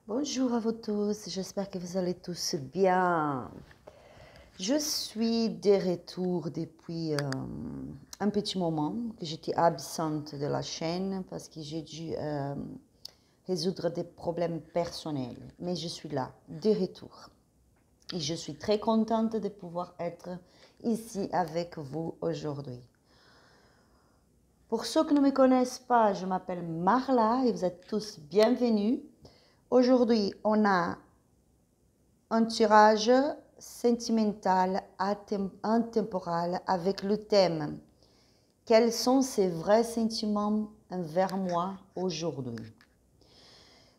Bonjour à vous tous, j'espère que vous allez tous bien. Je suis de retour depuis un petit moment que j'étais absente de la chaîne parce que j'ai dû résoudre des problèmes personnels. Mais je suis là, de retour. Et je suis très contente de pouvoir être ici avec vous aujourd'hui. Pour ceux qui ne me connaissent pas, je m'appelle Marla et vous êtes tous bienvenus. Aujourd'hui, on a un tirage sentimental intemporel avec le thème « Quels sont ces vrais sentiments envers moi aujourd'hui ?»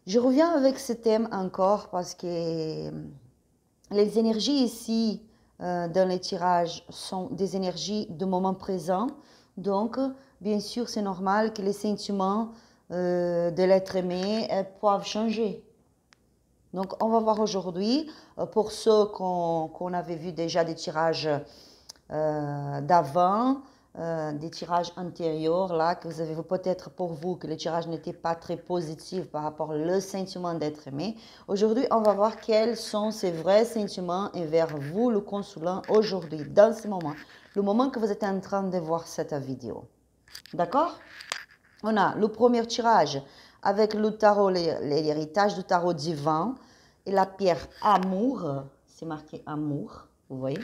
Je reviens avec ce thème encore parce que les énergies ici dans les tirages sont des énergies de moment présent. Donc, bien sûr, c'est normal que les sentiments de l'être aimé peuvent changer. Donc, on va voir aujourd'hui, pour ceux qu'on avait vu déjà des tirages d'avant, des tirages antérieurs, là, que vous avez vu peut-être pour vous que le tirage n'était pas très positif par rapport au sentiment d'être aimé. Aujourd'hui, on va voir quels sont ces vrais sentiments envers vous, le consulant, aujourd'hui, dans ce moment, le moment que vous êtes en train de voir cette vidéo. D'accord? On a le premier tirage avec le tarot, l'héritage du tarot divin et la pierre amour, c'est marqué amour, vous voyez.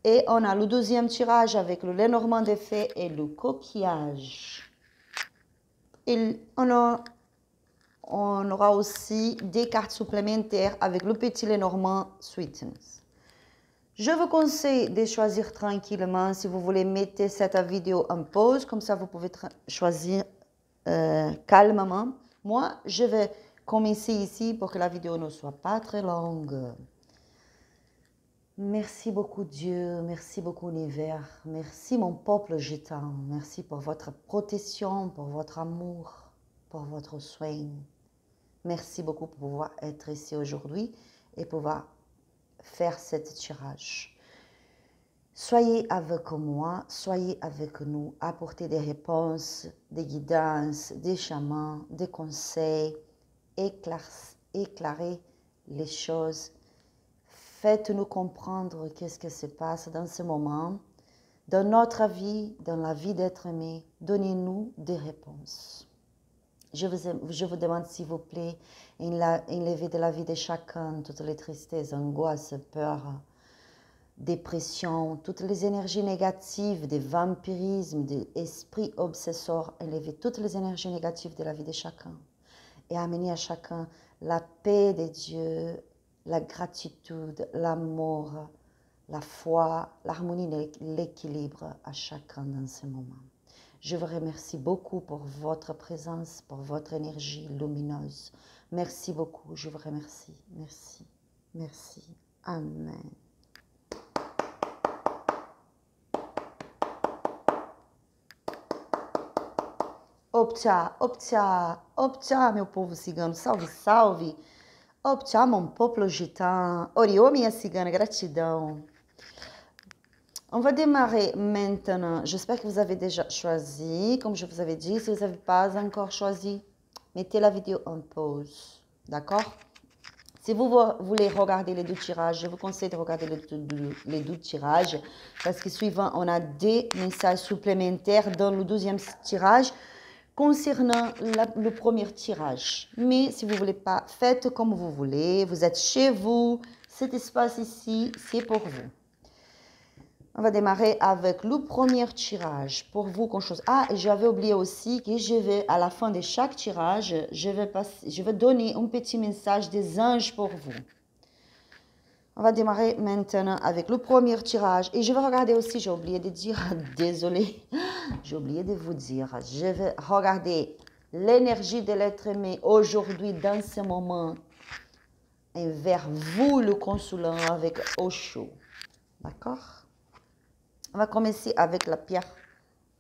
Et on a le deuxième tirage avec le Lenormand des fées et le coquillage. Et on aura aussi des cartes supplémentaires avec le petit Lenormand Sweetness. Je vous conseille de choisir tranquillement. Si vous voulez, mettez cette vidéo en pause, comme ça vous pouvez choisir calmement. Moi, je vais commencer ici pour que la vidéo ne soit pas très longue. Merci beaucoup Dieu, merci beaucoup univers, merci mon peuple gitan, merci pour votre protection, pour votre amour, pour votre soin. Merci beaucoup pour pouvoir être ici aujourd'hui et pouvoir faire ce tirage. Soyez avec moi, soyez avec nous, apportez des réponses, des guidances, des chamans, des conseils, éclairez les choses. Faites-nous comprendre qu'est-ce qui se passe dans ce moment, dans notre vie, dans la vie d'être aimé. Donnez-nous des réponses. Je vous demande, s'il vous plaît, enlevez de la vie de chacun toutes les tristesses, angoisses, peurs, dépression, toutes les énergies négatives, des vampirismes, des esprits obsesseurs. Enlevez toutes les énergies négatives de la vie de chacun et amenez à chacun la paix de Dieu, la gratitude, l'amour, la foi, l'harmonie, l'équilibre à chacun dans ce moment. Je vous remercie beaucoup pour votre présence, pour votre énergie lumineuse. Merci beaucoup, je vous remercie. Merci, merci. Amen. Optcha, optcha, optcha, meu povo cigano, salve, salve. Optcha, mon peuple gitan. Oriô, minha cigana, gratidão. On va démarrer maintenant. J'espère que vous avez déjà choisi. Comme je vous avais dit, si vous n'avez pas encore choisi, mettez la vidéo en pause. D'accord? Si vous voulez regarder les deux tirages, je vous conseille de regarder les deux tirages parce que suivant, on a des messages supplémentaires dans le deuxième tirage concernant le premier tirage. Mais si vous ne voulez pas, faites comme vous voulez. Vous êtes chez vous. Cet espace ici, c'est pour vous. On va démarrer avec le premier tirage. Pour vous, Ah, j'avais oublié aussi que je vais, à la fin de chaque tirage, je vais donner un petit message des anges pour vous. On va démarrer maintenant avec le premier tirage. Et je vais regarder aussi, j'ai oublié de dire, désolé, j'ai oublié de vous dire, je vais regarder l'énergie de l'être aimé aujourd'hui, dans ce moment, envers vous, le consulant, avec Osho. D'accord? On va commencer avec la pierre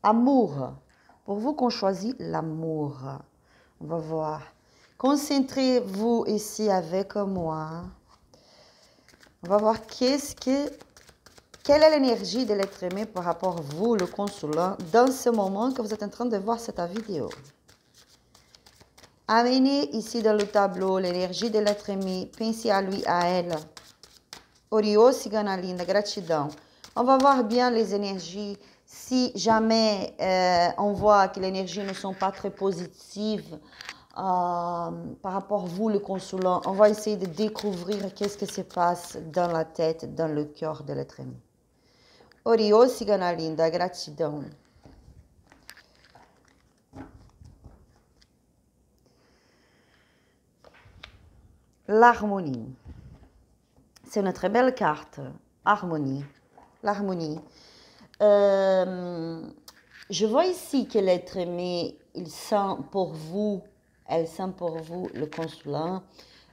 amour. Pour vous qu'on choisit l'amour. On va voir. Concentrez-vous ici avec moi. On va voir quelle est l'énergie de l'être aimé par rapport à vous, le consulant, dans ce moment que vous êtes en train de voir cette vidéo. Amenez ici dans le tableau l'énergie de l'être aimé. Pensez à lui, à elle. Oriô, cigana linda, gratidão. On va voir bien les énergies. Si jamais on voit que les énergies ne sont pas très positives par rapport à vous, le consulant, on va essayer de découvrir qu'est-ce qui se passe dans la tête, dans le cœur de l'être aimé. Oriô, cigana linda, gratidão. L'harmonie. C'est une très belle carte. Harmonie. L'harmonie. Je vois ici que l'être aimé, il sent pour vous, elle sent pour vous le consulat,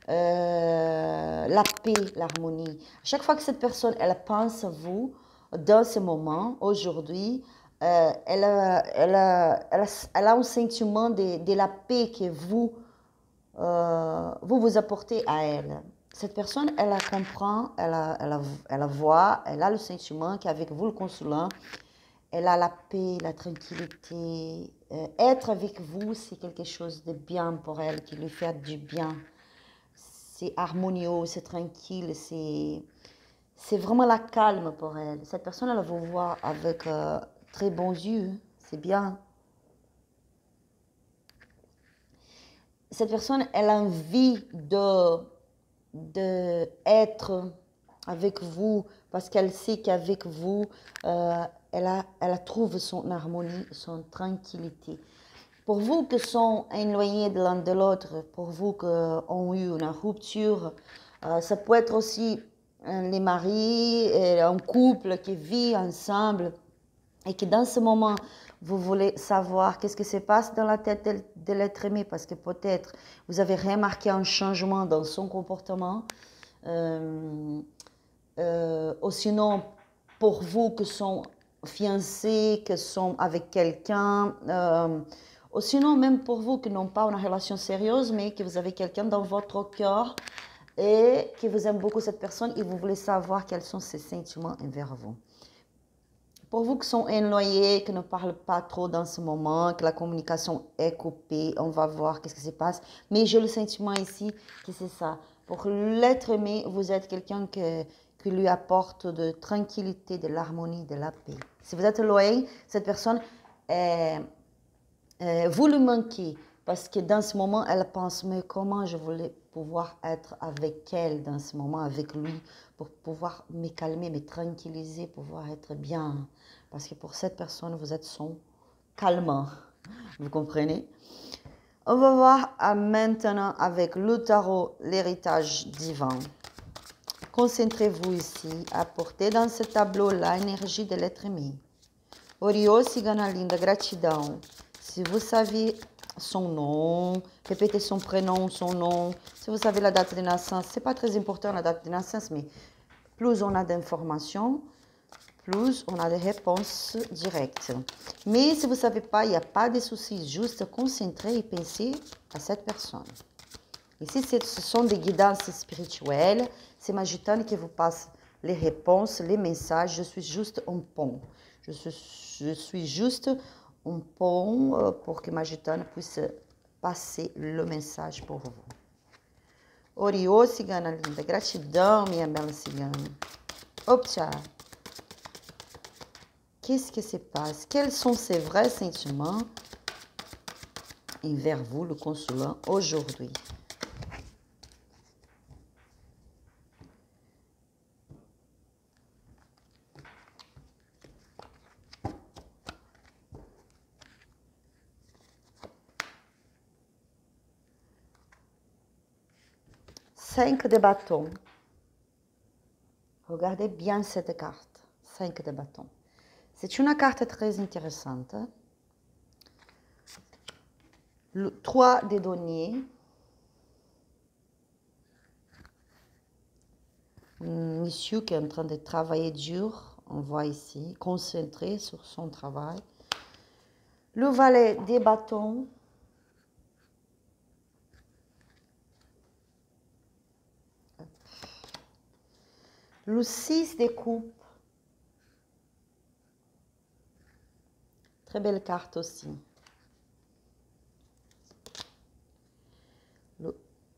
la paix, l'harmonie. Chaque fois que cette personne, elle pense à vous, dans ce moment, aujourd'hui, elle a un sentiment de la paix que vous apportez à elle. Cette personne, elle la comprend, elle la voit, elle a le sentiment qu'avec vous, le consulat, elle a la paix, la tranquillité. Être avec vous, c'est quelque chose de bien pour elle, qui lui fait du bien. C'est harmonieux, c'est tranquille, c'est vraiment la calme pour elle. Cette personne, elle vous voit avec très bons yeux, c'est bien. Cette personne, elle a envie de être avec vous parce qu'elle sait qu'avec vous, elle trouve son harmonie, son tranquillité. Pour vous qui sont éloignés de l'un de l'autre, pour vous qui ont eu une rupture, ça peut être aussi les maris, un couple qui vit ensemble et que dans ce moment, vous voulez savoir qu'est-ce qui se passe dans la tête de l'être aimé parce que peut-être vous avez remarqué un changement dans son comportement. Ou sinon, pour vous qui sont fiancés, qui sont avec quelqu'un, ou sinon même pour vous qui n'ont pas une relation sérieuse, mais que vous avez quelqu'un dans votre cœur et que vous aimez beaucoup cette personne et vous voulez savoir quels sont ses sentiments envers vous. Pour vous qui sont éloignés, qui ne parlent pas trop dans ce moment, que la communication est coupée, on va voir qu'est-ce qui se passe. Mais j'ai le sentiment ici que c'est ça. Pour l'être aimé, vous êtes quelqu'un qui lui apporte de tranquillité, de l'harmonie, de la paix. Si vous êtes loin, cette personne, vous lui manquez. Parce que dans ce moment, elle pense, mais comment je voulais pouvoir être avec elle dans ce moment, avec lui, pour pouvoir me calmer, me tranquilliser, pouvoir être bien. Parce que pour cette personne, vous êtes son calmant. Vous comprenez? On va voir maintenant avec le tarot, l'héritage divin. Concentrez-vous ici, apportez dans ce tableau l'énergie de l'être aimé. Oriô, cigana linda, gratidão. Si vous savez son nom, répétez son prénom, son nom. Si vous savez la date de naissance, ce n'est pas très important la date de naissance, mais plus on a d'informations, plus on a des réponses directes. Mais si vous ne savez pas, il n'y a pas de souci, juste concentrer et penser à cette personne. Ici, ce sont des guidances spirituelles, c'est Magitane qui vous passe les réponses, les messages. Je suis juste un pont. Je suis juste un pont pour que Magitane puisse passer le message pour vous. Oriô, cigana linda. Gratidão, minha bela cigana. Optia. Qu'est-ce qui se passe? Quels sont ses vrais sentiments envers vous, le consulat, aujourd'hui? Cinq de bâtons. Regardez bien cette carte. 5 de bâtons. C'est une carte très intéressante. Le 3 de deniers. Un monsieur qui est en train de travailler dur, on voit ici, concentré sur son travail. Le valet des bâtons. Le 6 de coupe. Très belle carte aussi.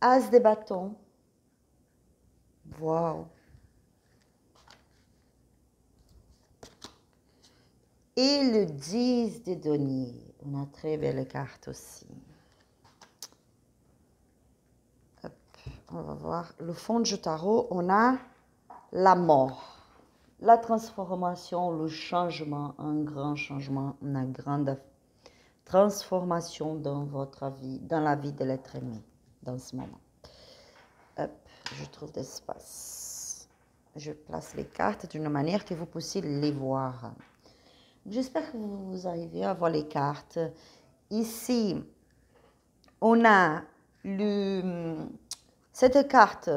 As de bâton. Wow. Et le 10 de denier. Une très belle carte aussi. Hop, on va voir. Le fond du tarot, on a la mort. La transformation, le changement, un grand changement, une grande transformation dans votre vie, dans la vie de l'être aimé, dans ce moment. Hop, je trouve d'espace. Je place les cartes d'une manière que vous puissiez les voir. J'espère que vous arrivez à voir les cartes. Ici, on a cette carte,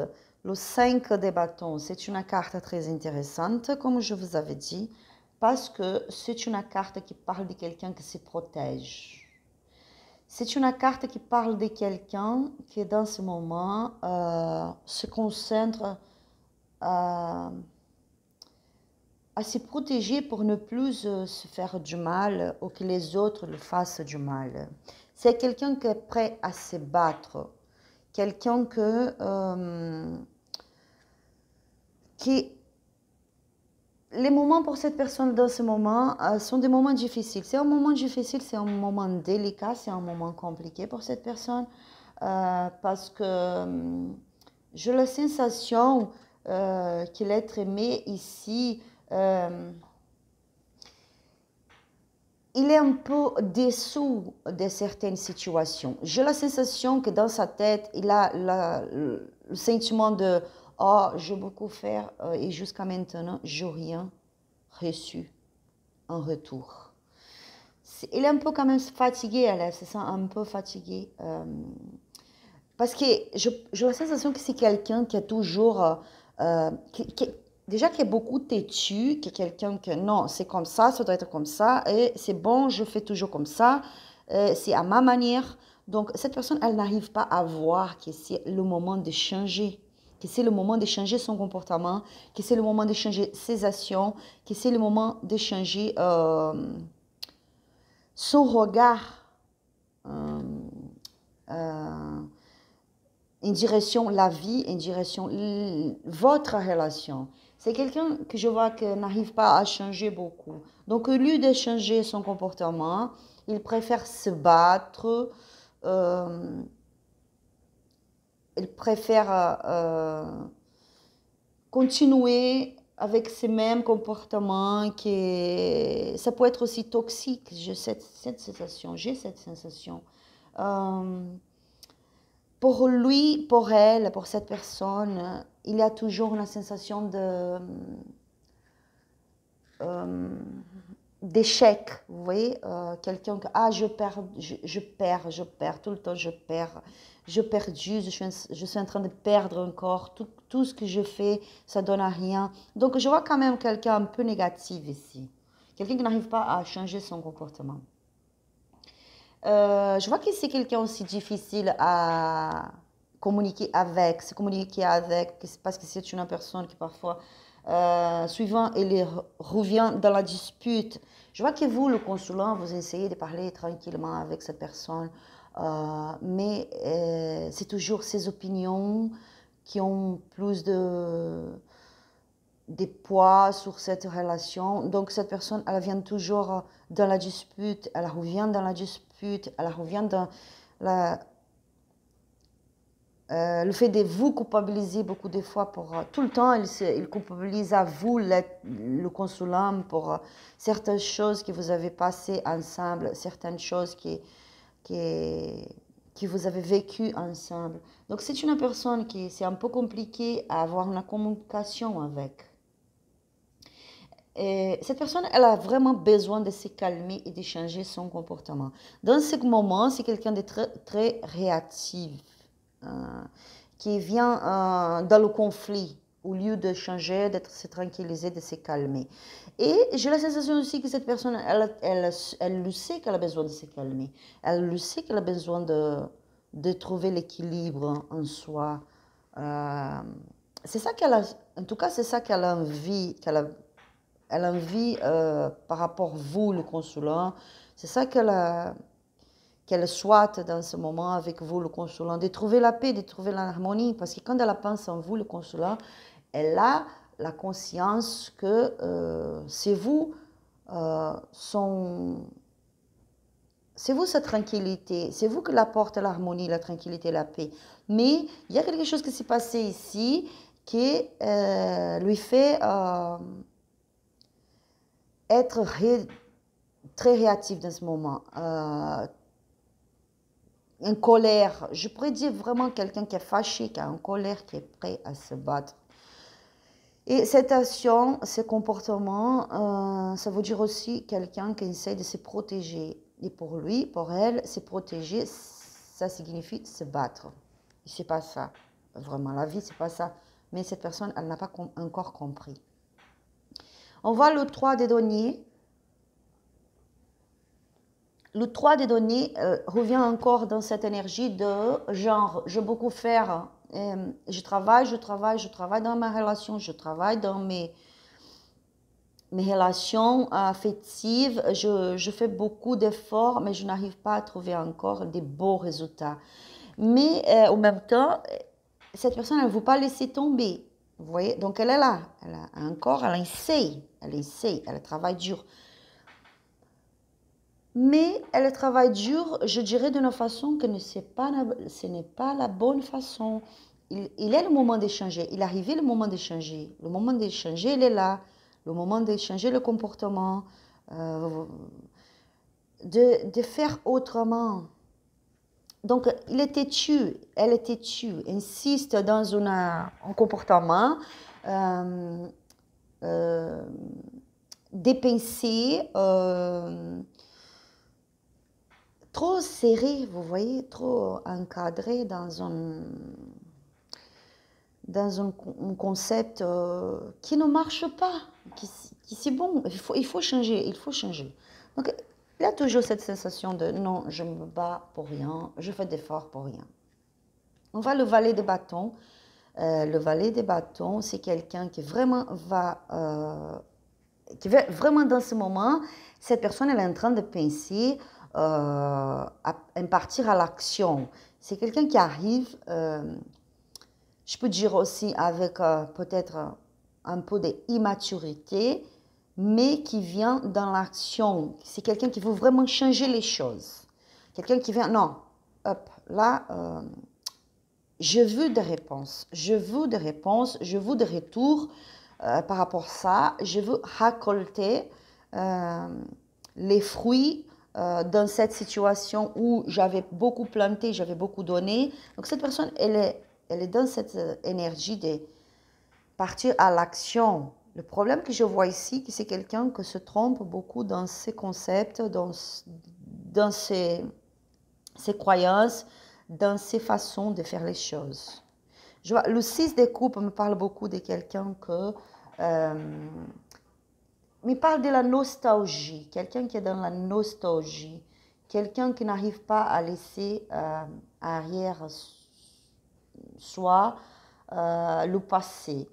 le 5 de bâtons. C'est une carte très intéressante, comme je vous avais dit, parce que c'est une carte qui parle de quelqu'un qui se protège. C'est une carte qui parle de quelqu'un qui, dans ce moment, se concentre à se protéger pour ne plus se faire du mal ou que les autres le fassent du mal. C'est quelqu'un qui est prêt à se battre, quelqu'un qui... Les moments pour cette personne dans ce moment sont des moments difficiles. C'est un moment difficile, c'est un moment délicat, c'est un moment compliqué pour cette personne parce que j'ai la sensation que l'être aimé ici, il est un peu dessous de certaines situations. J'ai la sensation que dans sa tête, il a le sentiment de « Oh, j'ai beaucoup fait et jusqu'à maintenant, je n'ai rien reçu en retour. » Il est un peu quand même fatigué, elle se sent un peu fatigué. Parce que j'ai la sensation que c'est quelqu'un qui a toujours... déjà qui est beaucoup têtu, qui est quelqu'un que non, c'est comme ça doit être comme ça, et c'est bon, je fais toujours comme ça, c'est à ma manière. Donc, cette personne, elle n'arrive pas à voir que c'est le moment de changer, que c'est le moment de changer son comportement, que c'est le moment de changer ses actions, que c'est le moment de changer son regard en direction la vie, en direction votre relation. C'est quelqu'un que je vois que n'arrive pas à changer beaucoup. Donc, au lieu de changer son comportement, il préfère se battre, il préfère continuer avec ces mêmes comportements qui ça peut être aussi toxique. J'ai cette sensation, pour lui, pour elle, pour cette personne, il y a toujours une sensation d'échec. Vous voyez, quelqu'un que je perds, tout le temps je perdu, je suis en train de perdre encore, tout ce que je fais, ça donne à rien. Donc je vois quand même quelqu'un un peu négatif ici, quelqu'un qui n'arrive pas à changer son comportement. Je vois que c'est quelqu'un aussi difficile à communiquer avec, parce que c'est une personne qui parfois, suivant, elle revient dans la dispute. Je vois que vous, le consulat, vous essayez de parler tranquillement avec cette personne, mais c'est toujours ses opinions qui ont plus des poids sur cette relation. Donc cette personne, elle vient toujours dans la dispute, elle revient dans la dispute, elle revient dans le fait de vous culpabiliser beaucoup de fois pour tout le temps, il culpabilise à vous, le consolant, pour certaines choses que vous avez passées ensemble, certaines choses que vous avez vécues ensemble. Donc c'est une personne qui c'est un peu compliqué à avoir une communication avec. Et cette personne, elle a vraiment besoin de se calmer et de changer son comportement. Dans ce moment, c'est quelqu'un de très, très réactif, qui vient dans le conflit, au lieu de changer, d'être se tranquilliser, de se calmer. Et j'ai la sensation aussi que cette personne, elle le sait qu'elle a besoin de se calmer. Elle le sait qu'elle a besoin de trouver l'équilibre en soi. C'est ça qu'elle a, en tout cas, c'est ça qu'elle a envie, par rapport à vous, le consulat. C'est ça qu'elle a qu'elle souhaite dans ce moment avec vous, le consolant, de trouver la paix, de trouver l'harmonie. Parce que quand elle pense en vous, le consolant, elle a la conscience que c'est vous, c'est vous sa tranquillité, c'est vous qui apporte l'harmonie, la tranquillité, la paix. Mais il y a quelque chose qui s'est passé ici qui lui fait être très réactif dans ce moment. Une colère, je pourrais dire vraiment quelqu'un qui est fâché, qui a une colère, qui est prêt à se battre. Et cette action, ce comportement, ça veut dire aussi quelqu'un qui essaie de se protéger. Et pour lui, pour elle, se protéger, ça signifie se battre. C'est pas ça. Vraiment, la vie, c'est pas ça. Mais cette personne, elle n'a pas encore compris. On voit le 3 des deniers. Le 3 des deniers revient encore dans cette énergie de genre, je veux beaucoup faire. Je travaille dans ma relation, je travaille dans mes relations affectives, je fais beaucoup d'efforts, mais je n'arrive pas à trouver encore des beaux résultats. Mais en même temps, cette personne, elle ne veut pas laisser tomber. Vous voyez? Donc, elle est là. Elle essaye, elle travaille dur. Mais elle travaille dur, je dirais, d'une façon que ce n'est pas la bonne façon. Il est le moment d'échanger. Il est arrivé le moment d'échanger. Le moment d'échanger, il est là. Le moment d'échanger le comportement. De faire autrement. Donc, il est têtu. Elle est têtue. Insiste dans un comportement dépensé. Trop serré, vous voyez, trop encadré dans un concept qui ne marche pas, qui c'est bon, il faut changer, il faut changer. Donc, il y a toujours cette sensation de non, je me bats pour rien, je fais d'efforts pour rien. On voit le valet de bâton. Le valet de bâton, c'est quelqu'un qui vraiment qui va vraiment dans ce moment, cette personne elle est en train de penser à partir à l'action. C'est quelqu'un qui arrive, je peux dire aussi avec peut-être un peu d'immaturité, mais qui vient dans l'action. C'est quelqu'un qui veut vraiment changer les choses. Quelqu'un qui vient, non, hop, là, je veux des réponses, je veux des réponses, je veux des retours par rapport à ça. Je veux récolter les fruits dans cette situation où j'avais beaucoup planté, j'avais beaucoup donné. Donc cette personne, elle est dans cette énergie de partir à l'action. Le problème que je vois ici, c'est quelqu'un qui se trompe beaucoup dans ses concepts, dans ses croyances, dans ses façons de faire les choses. Je vois, le 6 des coupes me parle beaucoup de quelqu'un que... me parle de la nostalgie, quelqu'un qui est dans la nostalgie, quelqu'un qui n'arrive pas à laisser arrière soi le passé.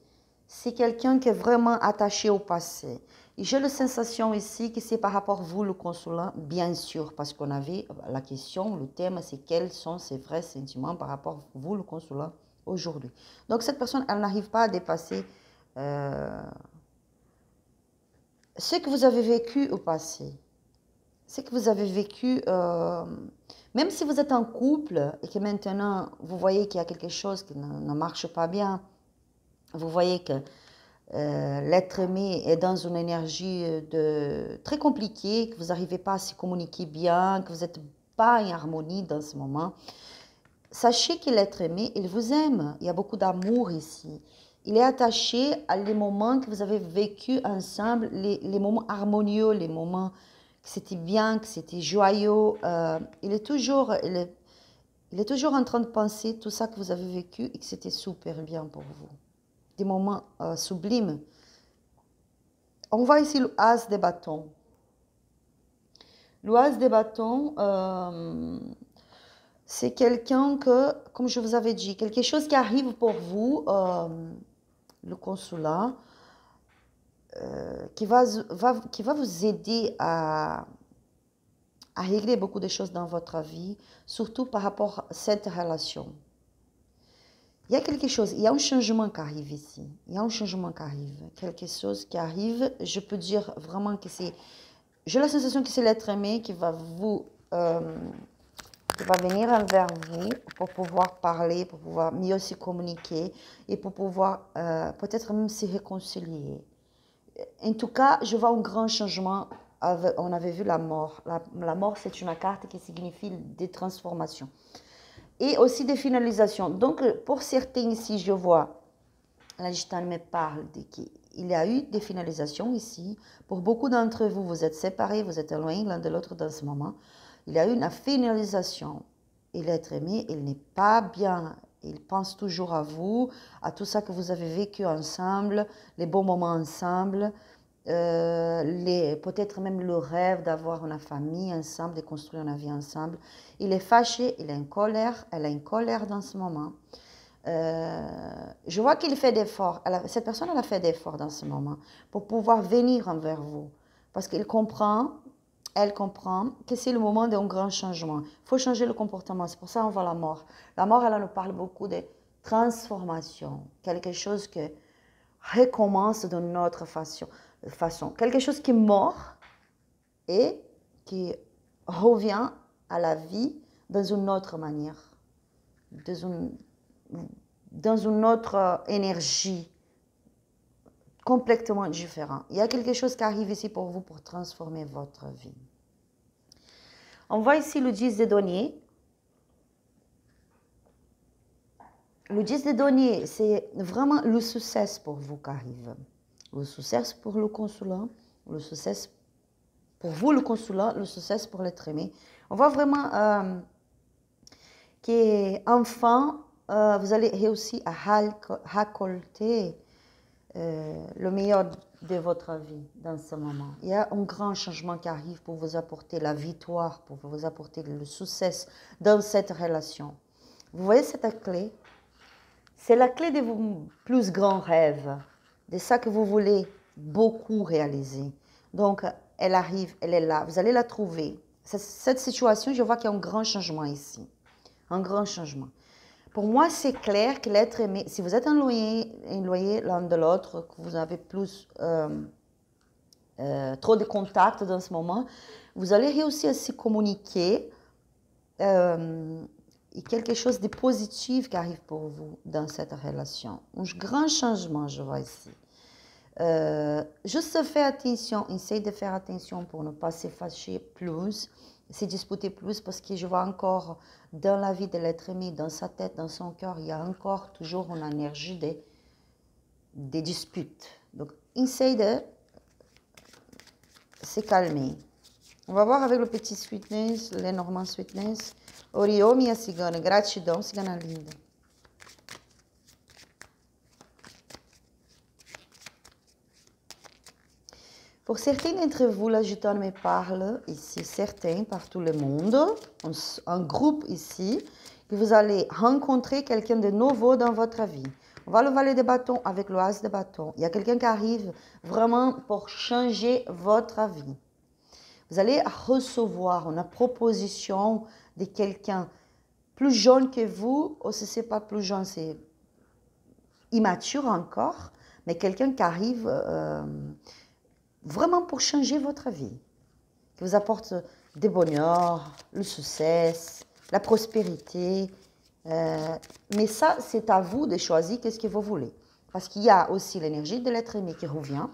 C'est quelqu'un qui est vraiment attaché au passé. Et j'ai la sensation ici que c'est par rapport à vous, le consolant, bien sûr, parce qu'on avait la question, le thème, c'est quels sont ses vrais sentiments par rapport à vous, le consolant, aujourd'hui. Donc cette personne, elle n'arrive pas à dépasser ce que vous avez vécu au passé. Ce que vous avez vécu, même si vous êtes en couple et que maintenant vous voyez qu'il y a quelque chose qui ne marche pas bien, vous voyez que l'être aimé est dans une énergie très compliquée, que vous n'arrivez pas à se communiquer bien, que vous n'êtes pas en harmonie dans ce moment. Sachez que l'être aimé, il vous aime. Il y a beaucoup d'amour ici. Il est attaché à les moments que vous avez vécu ensemble, les moments harmonieux, les moments que c'était bien, que c'était joyeux. Il est toujours en train de penser tout ça que vous avez vécu et que c'était super bien pour vous. Des moments sublimes. On voit ici le as des bâtons. Le as des bâtons, c'est quelqu'un que, comme je vous avais dit, quelque chose qui arrive pour vous, le consulat, qui va vous aider à à régler beaucoup de choses dans votre vie, surtout par rapport à cette relation. Il y a quelque chose, il y a un changement qui arrive ici. Il y a un changement qui arrive. Quelque chose qui arrive, je peux dire vraiment que c'est... J'ai la sensation que c'est l'être aimé qui va qui va venir envers vous pour pouvoir parler, pour pouvoir mieux se communiquer et pour pouvoir peut-être même se réconcilier. En tout cas, je vois un grand changement. On avait vu la mort. La mort, c'est une carte qui signifie des transformations. Et aussi des finalisations. Donc, pour certains ici, je vois, la gitane me parle qu'il y a eu des finalisations ici. Pour beaucoup d'entre vous, vous êtes séparés, vous êtes loin l'un de l'autre dans ce moment. Il y a eu une finalisation. Et l'être aimé, il n'est pas bien. Il pense toujours à vous, à tout ça que vous avez vécu ensemble, les bons moments ensemble, peut-être même le rêve d'avoir une famille ensemble, de construire une vie ensemble. Il est fâché, il est en colère, elle est en colère dans ce moment. Je vois qu'il fait d'efforts. Cette personne, elle a fait d'efforts dans ce moment pour pouvoir venir envers vous. Parce qu'elle comprend, elle comprend que c'est le moment d'un grand changement. Il faut changer le comportement. C'est pour ça qu'on voit la mort. La mort, elle nous parle beaucoup de transformation. Quelque chose qui recommence d'une autre façon. Quelque chose qui est mort et qui revient à la vie dans une autre manière. Dans une autre énergie complètement différente. Il y a quelque chose qui arrive ici pour vous pour transformer votre vie. On voit ici le 10 de denier. Le 10 de denier, c'est vraiment le succès pour vous qui arrive. Le succès pour le consulat, le succès pour vous le consulat, le succès pour l'être aimé. On voit vraiment qu'enfin, vous allez réussir à récolter le meilleur de votre vie dans ce moment. Il y a un grand changement qui arrive pour vous apporter la victoire, pour vous apporter le succès dans cette relation. Vous voyez cette clé? C'est la clé de vos plus grands rêves, de ça que vous voulez beaucoup réaliser. Donc, elle arrive, elle est là, vous allez la trouver. Cette situation, je vois qu'il y a un grand changement ici. Un grand changement. Pour moi, c'est clair que l'être aimé, si vous êtes enloyé l'un de l'autre, que vous avez plus trop de contacts dans ce moment, vous allez réussir à se communiquer et quelque chose de positif qui arrive pour vous dans cette relation. Un grand changement, je vois ici. Juste faire attention, essayez de faire attention pour ne pas se fâcher plus, se disputer plus, parce que je vois encore dans la vie de l'être aimé, dans sa tête, dans son cœur, il y a encore toujours une énergie de disputes. Donc, essayez de se calmer. On va voir avec le petit sweetness, l'énorme sweetness. Oriô, minha cigana, gratidão, cigana linda. Pour certains d'entre vous, la gitane me parle ici, certains par tout le monde, un groupe ici, que vous allez rencontrer quelqu'un de nouveau dans votre vie. On va le valet de bâton avec le as de bâton. Il y a quelqu'un qui arrive vraiment pour changer votre vie. Vous allez recevoir une proposition de quelqu'un plus jeune que vous, ou si ce n'est pas plus jeune, c'est immature encore, mais quelqu'un qui arrive vraiment pour changer votre vie, qui vous apporte du bonheur, le succès, la prospérité. Mais ça, c'est à vous de choisir qu'est-ce que vous voulez. Parce qu'il y a aussi l'énergie de l'être aimé qui revient,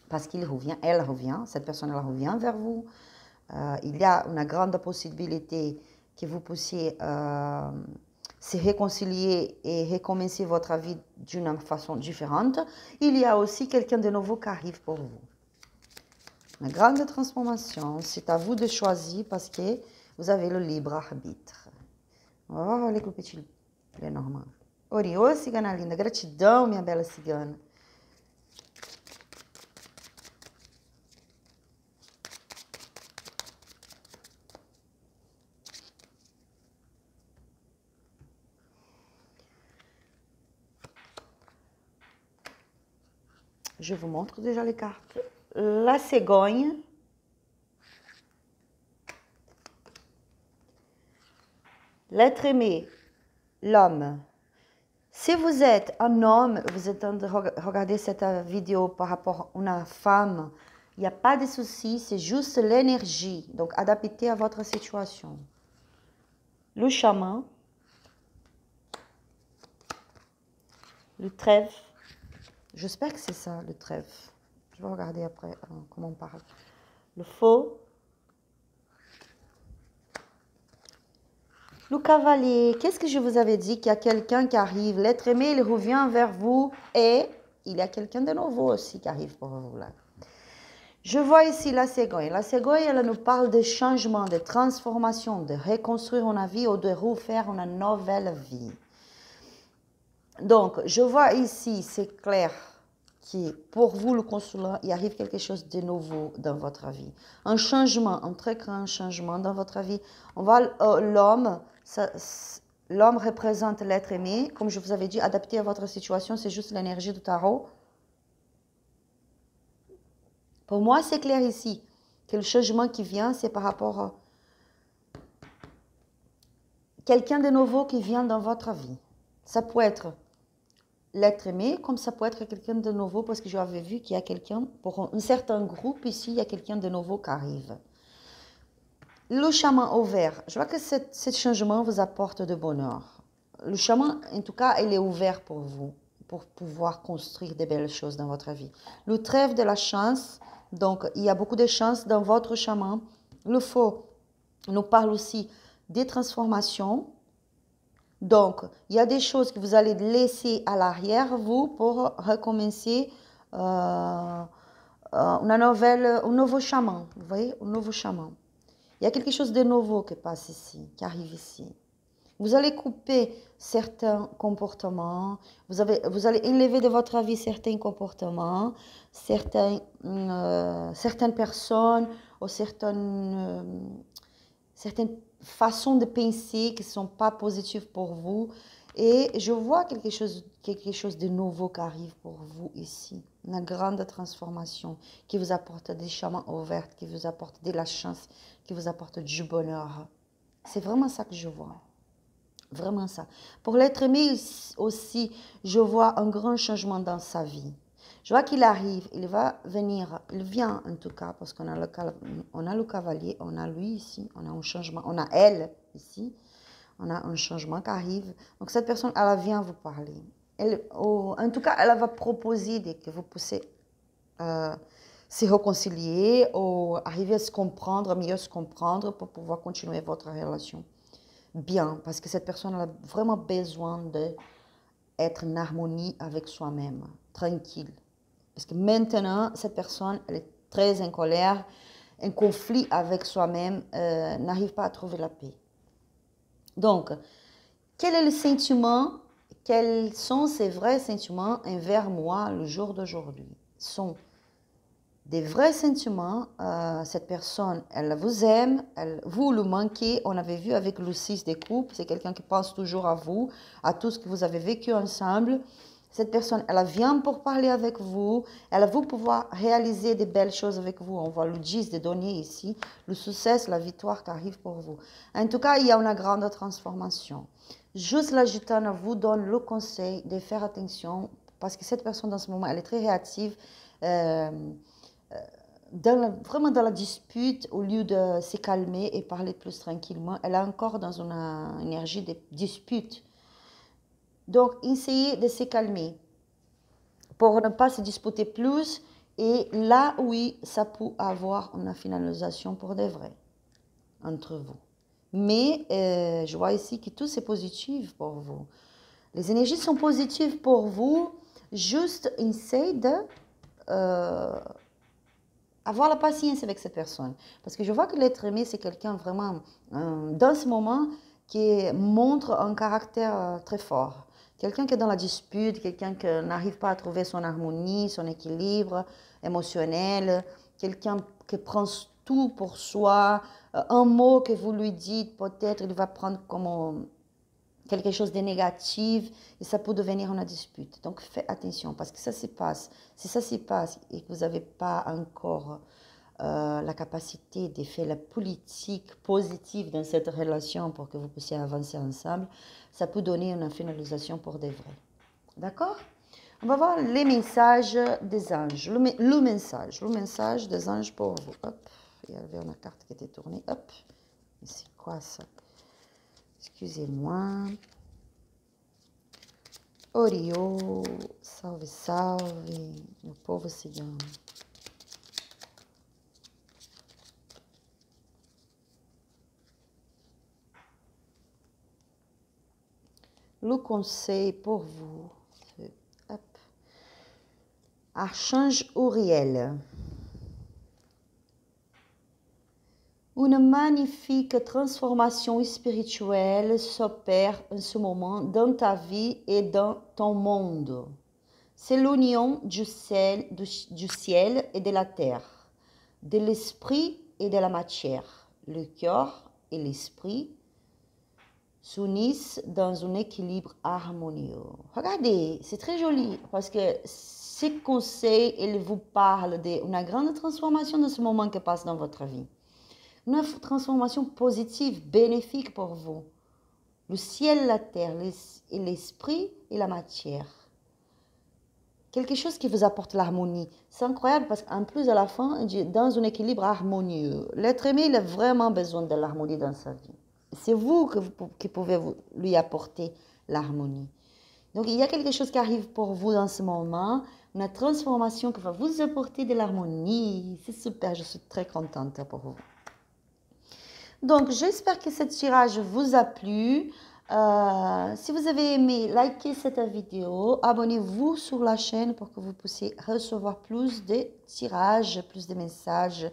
parce qu'il revient, elle revient, cette personne elle revient vers vous. Il y a une grande possibilité que vous puissiez se réconcilier et recommencer votre vie d'une façon différente. Il y a aussi quelqu'un de nouveau qui arrive pour vous. Une grande transformation, c'est à vous de choisir parce que vous avez le libre arbitre. On va voir avec o petit Lenormand. Oriô, cigana linda. Gratidão, minha bela cigana. Je vous montre déjà les cartes. La cegonha. L'être aimé, l'homme. Si vous êtes un homme, vous êtes en train de regarder cette vidéo par rapport à une femme, il n'y a pas de souci, c'est juste l'énergie. Donc, adaptez à votre situation. Le chaman, le trèfle. J'espère que c'est ça, le trèfle. Je vais regarder après comment on parle. Le faux. Le cavalier, qu'est-ce que je vous avais dit? Qu'il y a quelqu'un qui arrive. L'être aimé, il revient vers vous et il y a quelqu'un de nouveau aussi qui arrive pour vous là. Je vois ici la Ségoïe. La Ségoïe, elle nous parle de changement, de transformation, de reconstruire une vie ou de refaire une nouvelle vie. Donc, je vois ici, c'est clair, que pour vous, le consulat, il arrive quelque chose de nouveau dans votre vie. Un changement, un très grand changement dans votre vie. On voit l'homme, l'homme représente l'être aimé. Comme je vous avais dit, adapté à votre situation, c'est juste l'énergie du tarot. Pour moi, c'est clair ici que le changement qui vient, c'est par rapport à quelqu'un de nouveau qui vient dans votre vie. Ça peut être l'être aimé, comme ça peut être quelqu'un de nouveau, parce que j'avais vu qu'il y a quelqu'un, pour un certain groupe ici, il y a quelqu'un de nouveau qui arrive. Le chaman ouvert, je vois que ce changement vous apporte de bonheur. Le chaman, en tout cas, il est ouvert pour vous, pour pouvoir construire des belles choses dans votre vie. Le trèfle de la chance, donc il y a beaucoup de chance dans votre chaman. Le faux nous parle aussi des transformations. Donc, il y a des choses que vous allez laisser à l'arrière, vous, pour recommencer un nouveau chaman. Vous voyez, un nouveau chaman. Il y a quelque chose de nouveau qui passe ici, qui arrive ici. Vous allez couper certains comportements, vous allez enlever de votre vie certains comportements, certaines personnes ou certaines façons de penser qui ne sont pas positives pour vous. Et je vois quelque chose de nouveau qui arrive pour vous ici. Une grande transformation qui vous apporte des chemins ouverts, qui vous apporte de la chance, qui vous apporte du bonheur. C'est vraiment ça que je vois. Vraiment ça. Pour l'être aimé aussi, je vois un grand changement dans sa vie. Je vois qu'il arrive, il va venir, il vient en tout cas, parce qu'on a le cavalier, on a lui ici, on a un changement, on a elle ici, on a un changement qui arrive. Donc cette personne, elle vient vous parler. En tout cas, elle va proposer que vous puissiez se réconcilier ou arriver à se comprendre, mieux se comprendre pour pouvoir continuer votre relation. Bien, parce que cette personne a vraiment besoin d'être en harmonie avec soi-même, tranquille. Parce que maintenant, cette personne, elle est très en colère, en conflit avec soi-même, n'arrive pas à trouver la paix. Donc, quel est le sentiment, quels sont ces vrais sentiments envers moi le jour d'aujourd'hui? Sont des vrais sentiments, cette personne, elle vous aime, vous le manquez, on avait vu avec le 6 des coupes, c'est quelqu'un qui pense toujours à vous, à tout ce que vous avez vécu ensemble. Cette personne, elle vient pour parler avec vous, elle va pouvoir réaliser des belles choses avec vous. On voit le 10 des deniers ici, le succès, la victoire qui arrive pour vous. En tout cas, il y a une grande transformation. Juste la gitane vous donne le conseil de faire attention, parce que cette personne, dans ce moment, elle est très réactive, vraiment dans la dispute, au lieu de se calmer et parler plus tranquillement, elle est encore dans une énergie de dispute. Donc, essayez de se calmer pour ne pas se disputer plus. Et là, oui, ça peut avoir une finalisation pour de vrai entre vous. Mais je vois ici que tout c'est positif pour vous. Les énergies sont positives pour vous. Juste essayez de avoir la patience avec cette personne. Parce que je vois que l'être aimé, c'est quelqu'un vraiment, dans ce moment, qui montre un caractère très fort. Quelqu'un qui est dans la dispute, quelqu'un qui n'arrive pas à trouver son harmonie, son équilibre émotionnel, quelqu'un qui prend tout pour soi. Un mot que vous lui dites, peut-être il va prendre comme quelque chose de négatif et ça peut devenir une dispute. Donc faites attention parce que ça se passe. Si ça se passe et que vous n'avez pas encore la capacité de faire la politique positive dans cette relation pour que vous puissiez avancer ensemble, ça peut donner une finalisation pour de vrai. D'accord? On va voir les messages des anges. Le message des anges pour vous. Hop, il y avait une carte qui était tournée. Hop, c'est quoi ça? Excusez-moi. Orio, salve, salve, meu povo cigano. Le conseil pour vous. Hop. Archange Uriel. Une magnifique transformation spirituelle s'opère en ce moment dans ta vie et dans ton monde. C'est l'union du ciel et de la terre, de l'esprit et de la matière. Le cœur et l'esprit s'unissent dans un équilibre harmonieux. Regardez, c'est très joli parce que ces conseils, ils vous parlent d'une grande transformation dans ce moment qui passe dans votre vie. Une transformation positive, bénéfique pour vous. Le ciel, la terre, l'esprit et la matière. Quelque chose qui vous apporte l'harmonie. C'est incroyable parce qu'en plus, à la fin, dans un équilibre harmonieux, l'être aimé, il a vraiment besoin de l'harmonie dans sa vie. C'est vous qui pouvez lui apporter l'harmonie. Donc, il y a quelque chose qui arrive pour vous dans ce moment, une transformation qui va vous apporter de l'harmonie. C'est super, je suis très contente pour vous. Donc, j'espère que ce tirage vous a plu. Si vous avez aimé, likez cette vidéo. Abonnez-vous sur la chaîne pour que vous puissiez recevoir plus de tirages, plus de messages.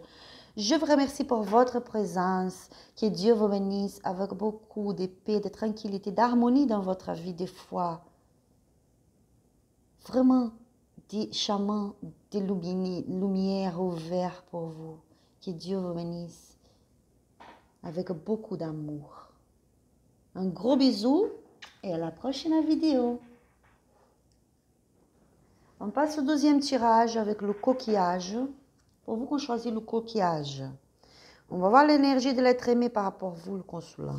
Je vous remercie pour votre présence. Que Dieu vous bénisse avec beaucoup de paix, de tranquillité, d'harmonie dans votre vie, des fois. Vraiment, des chemins, des lumières ouvertes pour vous. Que Dieu vous bénisse avec beaucoup d'amour. Un gros bisou et à la prochaine vidéo. On passe au deuxième tirage avec le coquillage. Pour vous qu'on choisit le coquillage. On va voir l'énergie de l'être aimé par rapport à vous, le consulat.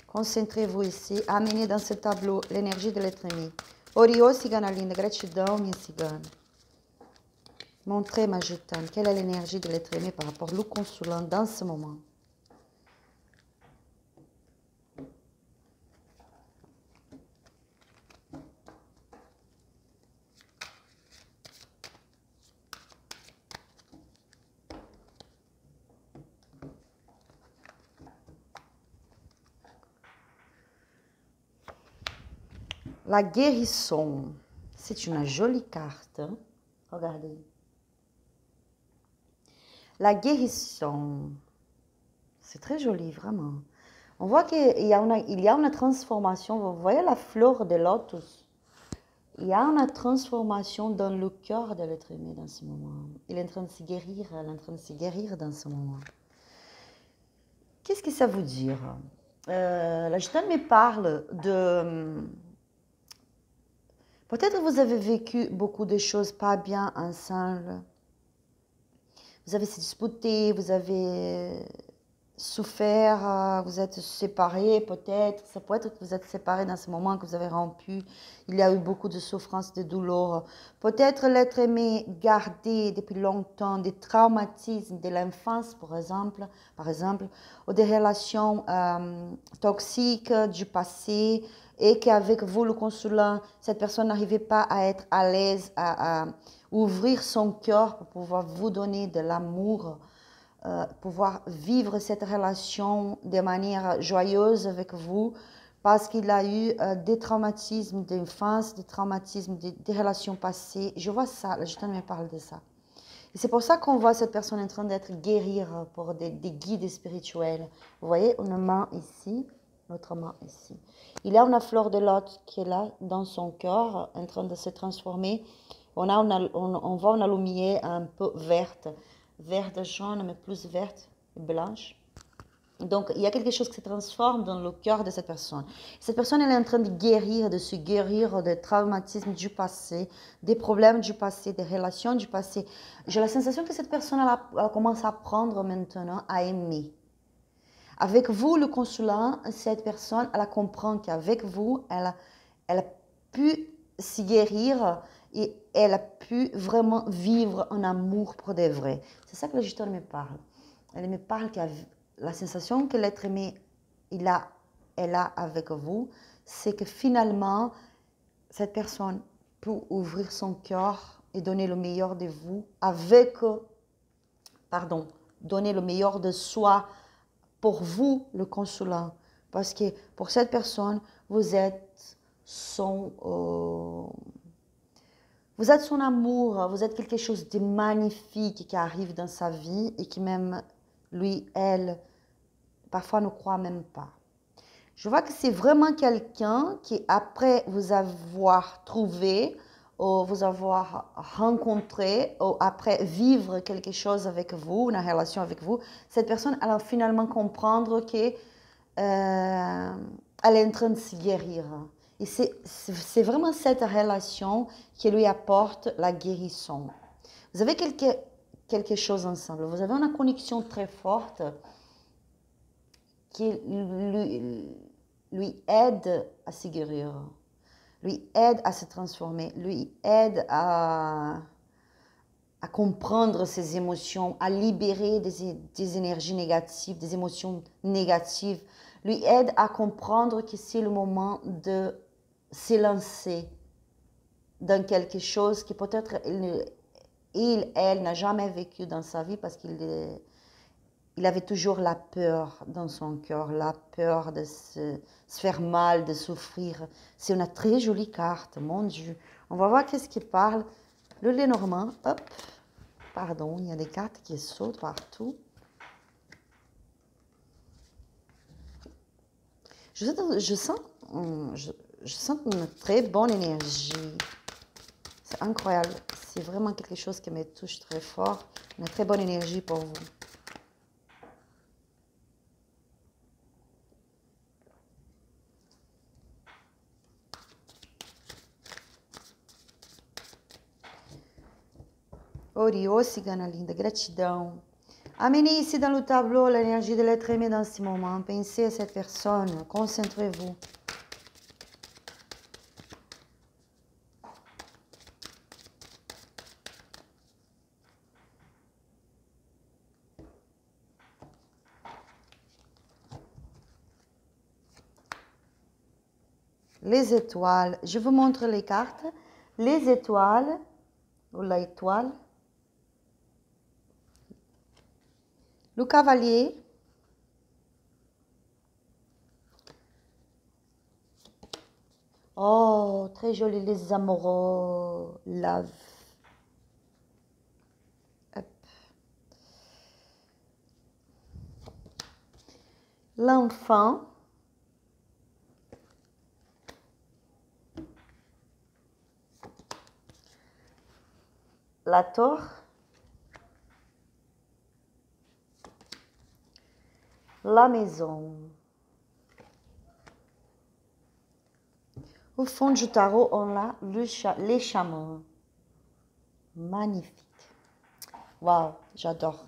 Concentrez-vous ici. Amenez dans ce tableau l'énergie de l'être aimé. Orio, cigana linda. Gratidão, minha cigana. Montrez, ma gitane, quelle est l'énergie de l'être aimé par rapport au consulat dans ce moment. La guérison, c'est une jolie carte. Regardez. La guérison, c'est très joli, vraiment. On voit qu'il y a une transformation. Vous voyez la fleur de lotus? Il y a une transformation dans le cœur de l'être aimé dans ce moment. Il est en train de se guérir, elle est en train de se guérir dans ce moment. Qu'est-ce que ça veut dire? La gitane me parle de... Peut-être que vous avez vécu beaucoup de choses pas bien ensemble. Vous avez se disputé, vous avez souffert, vous êtes séparés peut-être. Ça peut être que vous êtes séparés dans ce moment, que vous avez rompu. Il y a eu beaucoup de souffrance, de douleur. Peut-être l'être aimé gardé depuis longtemps des traumatismes de l'enfance, par exemple, ou des relations toxiques du passé, et qu'avec vous, le consulat, cette personne n'arrivait pas à être à l'aise, à ouvrir son cœur pour pouvoir vous donner de l'amour, pouvoir vivre cette relation de manière joyeuse avec vous, parce qu'il a eu des traumatismes d'enfance, des traumatismes des relations passées. Je vois ça, la gitane me parle de ça. Et c'est pour ça qu'on voit cette personne en train d'être guérie pour des guides spirituels. Vous voyez, une main ici, l'autre main ici. Il y a une fleur de lotus qui est là, dans son cœur, en train de se transformer. On voit une lumière un peu verte jaune, mais plus verte et blanche. Donc, il y a quelque chose qui se transforme dans le cœur de cette personne. Cette personne, elle est en train de se guérir des traumatismes du passé, des problèmes du passé, des relations du passé. J'ai la sensation que cette personne, elle commence à apprendre maintenant à aimer. Avec vous, le consulat, cette personne, elle comprend qu'avec vous, elle a pu se guérir et elle a pu vraiment vivre un amour pour de vrai. C'est ça que le gestion me parle. Elle me parle que la sensation que l'être aimé elle a avec vous, c'est que finalement, cette personne peut ouvrir son cœur et donner le meilleur de vous donner le meilleur de soi pour vous, le consulat. Parce que pour cette personne, vous êtes vous êtes son amour, vous êtes quelque chose de magnifique qui arrive dans sa vie et qui même lui, elle, parfois ne croit même pas. Je vois que c'est vraiment quelqu'un qui, après vous avoir trouvé, ou vous avoir rencontré, ou après vivre quelque chose avec vous, une relation avec vous, cette personne, elle va finalement comprendre que elle est en train de se guérir. Et c'est vraiment cette relation qui lui apporte la guérison. Vous avez quelque chose ensemble, vous avez une connexion très forte qui lui aide à se guérir, lui aide à se transformer, lui aide à comprendre ses émotions, à libérer des énergies négatives, des émotions négatives, lui aide à comprendre que c'est le moment de s'élancer dans quelque chose que peut-être elle n'a jamais vécu dans sa vie parce il avait toujours la peur dans son cœur, la peur de se faire mal, de souffrir. C'est une très jolie carte, mon Dieu. On va voir qu'est-ce qu'il parle. Le Lenormand, hop, pardon, il y a des cartes qui sautent partout. Je sens une très bonne énergie. C'est incroyable. C'est vraiment quelque chose qui me touche très fort. Une très bonne énergie pour vous. Oriô, cigana linda, gratidão. Amenez ici dans le tableau l'énergie de l'être aimé dans ce moment. Pensez à cette personne, concentrez-vous. Les étoiles, je vous montre les cartes. Les étoiles, ou l'étoile. Le cavalier. Oh, très joli, les amoureux, love. L'enfant. La tour. La maison. Au fond du tarot, on a les chameaux. Magnifique. Waouh, j'adore.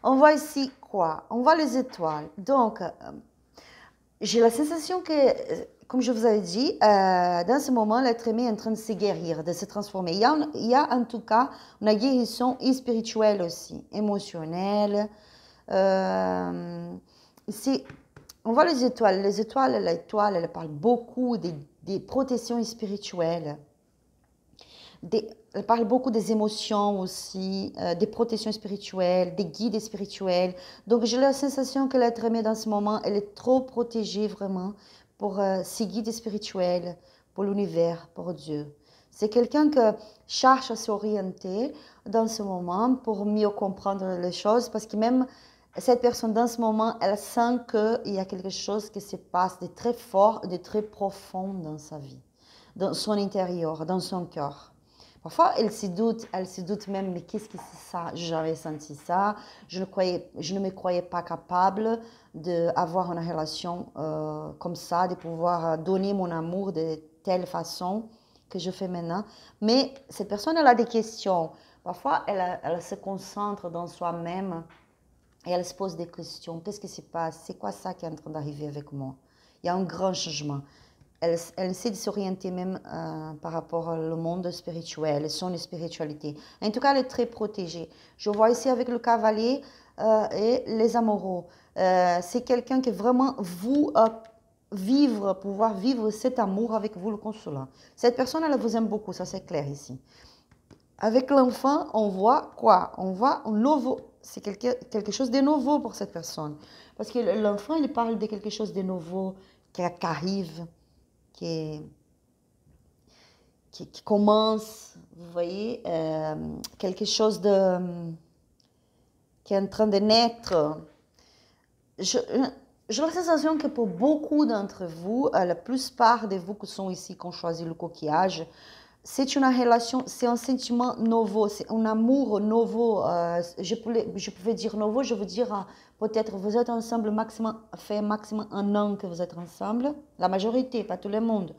On voit ici quoi? On voit les étoiles. Donc, j'ai la sensation que, comme je vous avais dit, dans ce moment, l'être aimé est en train de se guérir, de se transformer. Il y a en tout cas une guérison spirituelle aussi, émotionnelle. Ici, on voit les étoiles. L'étoile, elle parle beaucoup des protections spirituelles. Elle parle beaucoup des émotions aussi, des protections spirituelles, des guides spirituels. Donc, j'ai la sensation que l'être aimé dans ce moment, elle est trop protégée vraiment pour ses guides spirituels, pour l'univers, pour Dieu. C'est quelqu'un qui cherche à s'orienter dans ce moment pour mieux comprendre les choses parce que même cette personne dans ce moment, elle sent qu'il y a quelque chose qui se passe de très fort, de très profond dans sa vie, dans son intérieur, dans son cœur. Parfois, elle se doute même, mais qu'est-ce que c'est ça? J'avais senti ça. Je ne me croyais pas capable d'avoir une relation comme ça, de pouvoir donner mon amour de telle façon que je fais maintenant. Mais cette personne, elle a des questions. Parfois, elle se concentre dans soi-même et elle se pose des questions. Qu'est-ce qui se passe? C'est quoi ça qui est en train d'arriver avec moi? Il y a un grand changement. Elle essaie de s'orienter même par rapport au monde spirituel, son spiritualité. En tout cas, elle est très protégée. Je vois ici avec le cavalier et les amoureux. C'est quelqu'un qui vraiment vous pouvoir vivre cet amour avec vous, le consolant. Cette personne, elle vous aime beaucoup, ça c'est clair ici. Avec l'enfant, on voit quoi? On voit un nouveau. C'est quelque chose de nouveau pour cette personne. Parce que l'enfant, il parle de quelque chose de nouveau qui arrive, qui commence, vous voyez, quelque chose qui est en train de naître. J'ai la sensation que pour beaucoup d'entre vous, la plupart de vous qui sont ici, qui ont choisi le coquillage, c'est une relation, c'est un sentiment nouveau, c'est un amour nouveau. Je pouvais dire nouveau, je veux dire peut-être vous êtes ensemble fait maximum un an que vous êtes ensemble, la majorité, pas tout le monde.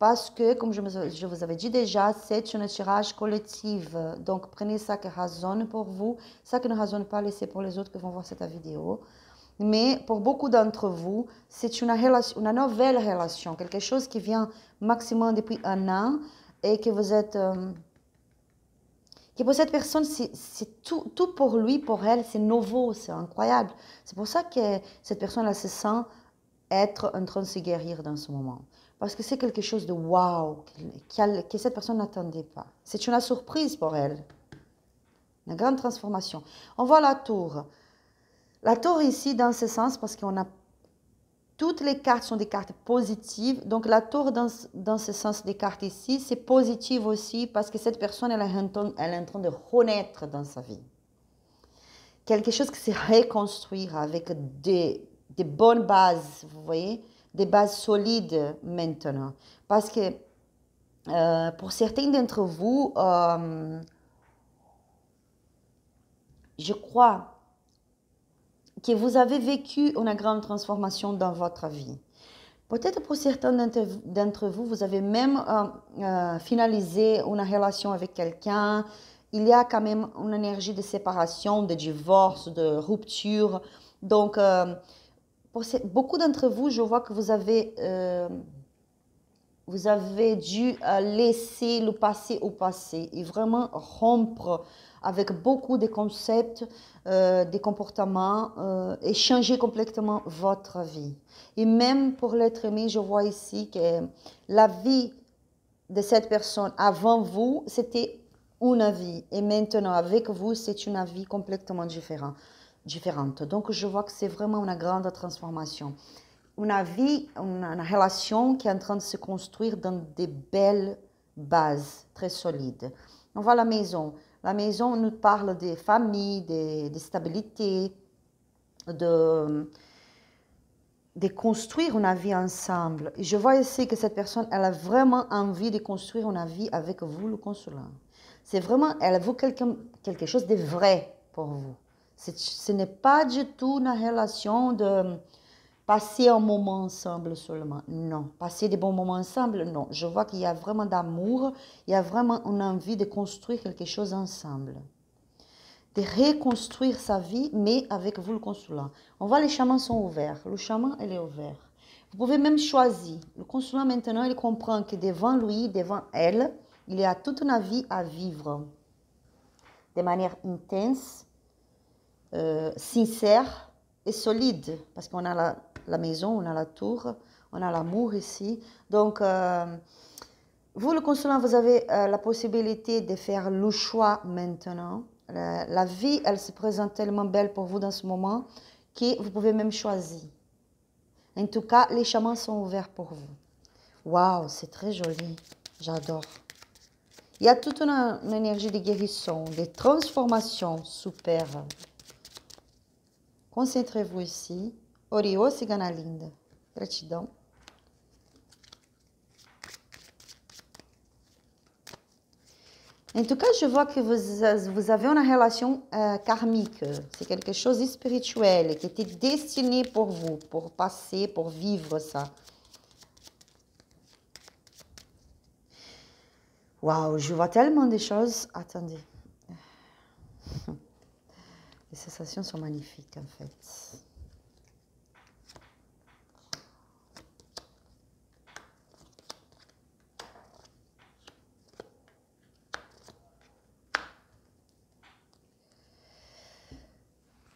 Parce que, comme je vous avais dit déjà, c'est un tirage collectif. Donc, prenez ça qui résonne pour vous. Ça qui ne résonne pas, laissez pour les autres qui vont voir cette vidéo. Mais pour beaucoup d'entre vous, c'est une nouvelle relation, quelque chose qui vient maximum depuis un an et que vous êtes... que pour cette personne, c'est tout pour lui, pour elle, c'est nouveau, c'est incroyable. C'est pour ça que cette personne, elle se sent être en train de se guérir dans ce moment. Parce que c'est quelque chose de waouh que cette personne n'attendait pas. C'est une surprise pour elle. Une grande transformation. On voit la tour. La tour ici, dans ce sens, parce qu'on a... Toutes les cartes sont des cartes positives. Donc la tour, dans ce sens des cartes ici, c'est positif aussi parce que cette personne, elle est en train de renaître dans sa vie. Quelque chose qui se reconstruire avec des bonnes bases, vous voyez, des bases solides maintenant. Parce que pour certains d'entre vous, je crois que vous avez vécu une grande transformation dans votre vie. Peut-être pour certains d'entre vous, vous avez même finalisé une relation avec quelqu'un. Il y a quand même une énergie de séparation, de divorce, de rupture. Donc, pour beaucoup d'entre vous, je vois que vous avez dû laisser le passé au passé et vraiment rompre avec beaucoup de concepts, des comportements et changer complètement votre vie. Et même pour l'être aimé, je vois ici que la vie de cette personne avant vous, c'était une vie. Et maintenant, avec vous, c'est une vie complètement différente. Donc, je vois que c'est vraiment une grande transformation. Une vie, une relation qui est en train de se construire dans des belles bases très solides. On voit la maison. La maison nous parle de famille, de stabilité, de construire une vie ensemble. Et je vois ici que cette personne, elle a vraiment envie de construire une vie avec vous, le consolant. C'est vraiment, elle veut quelque chose de vrai pour vous. Ce n'est pas du tout une relation de passer un moment ensemble seulement. Non. Passer des bons moments ensemble, non. Je vois qu'il y a vraiment d'amour, il y a vraiment une envie de construire quelque chose ensemble. De reconstruire sa vie, mais avec vous le consolant. On voit les chemins sont ouverts. Le chemin, il est ouvert. Vous pouvez même choisir. Le consolant, maintenant, il comprend que devant lui, devant elle, il y a toute une vie à vivre. De manière intense, sincère et solide. Parce qu'on a la maison, on a la tour, on a l'amour ici. Donc, vous, le consolant, vous avez la possibilité de faire le choix maintenant. La vie, elle se présente tellement belle pour vous dans ce moment que vous pouvez même choisir. En tout cas, les chemins sont ouverts pour vous. Waouh, c'est très joli. J'adore. Il y a toute une énergie de guérison, de transformation super. Concentrez-vous ici. Oriô, cigana linda. Gratidão. En tout cas, je vois que vous avez une relation karmique. C'est quelque chose de spirituel qui était destiné pour vous, pour passer, pour vivre ça. Waouh, je vois tellement de choses. Attendez. Les sensations sont magnifiques en fait.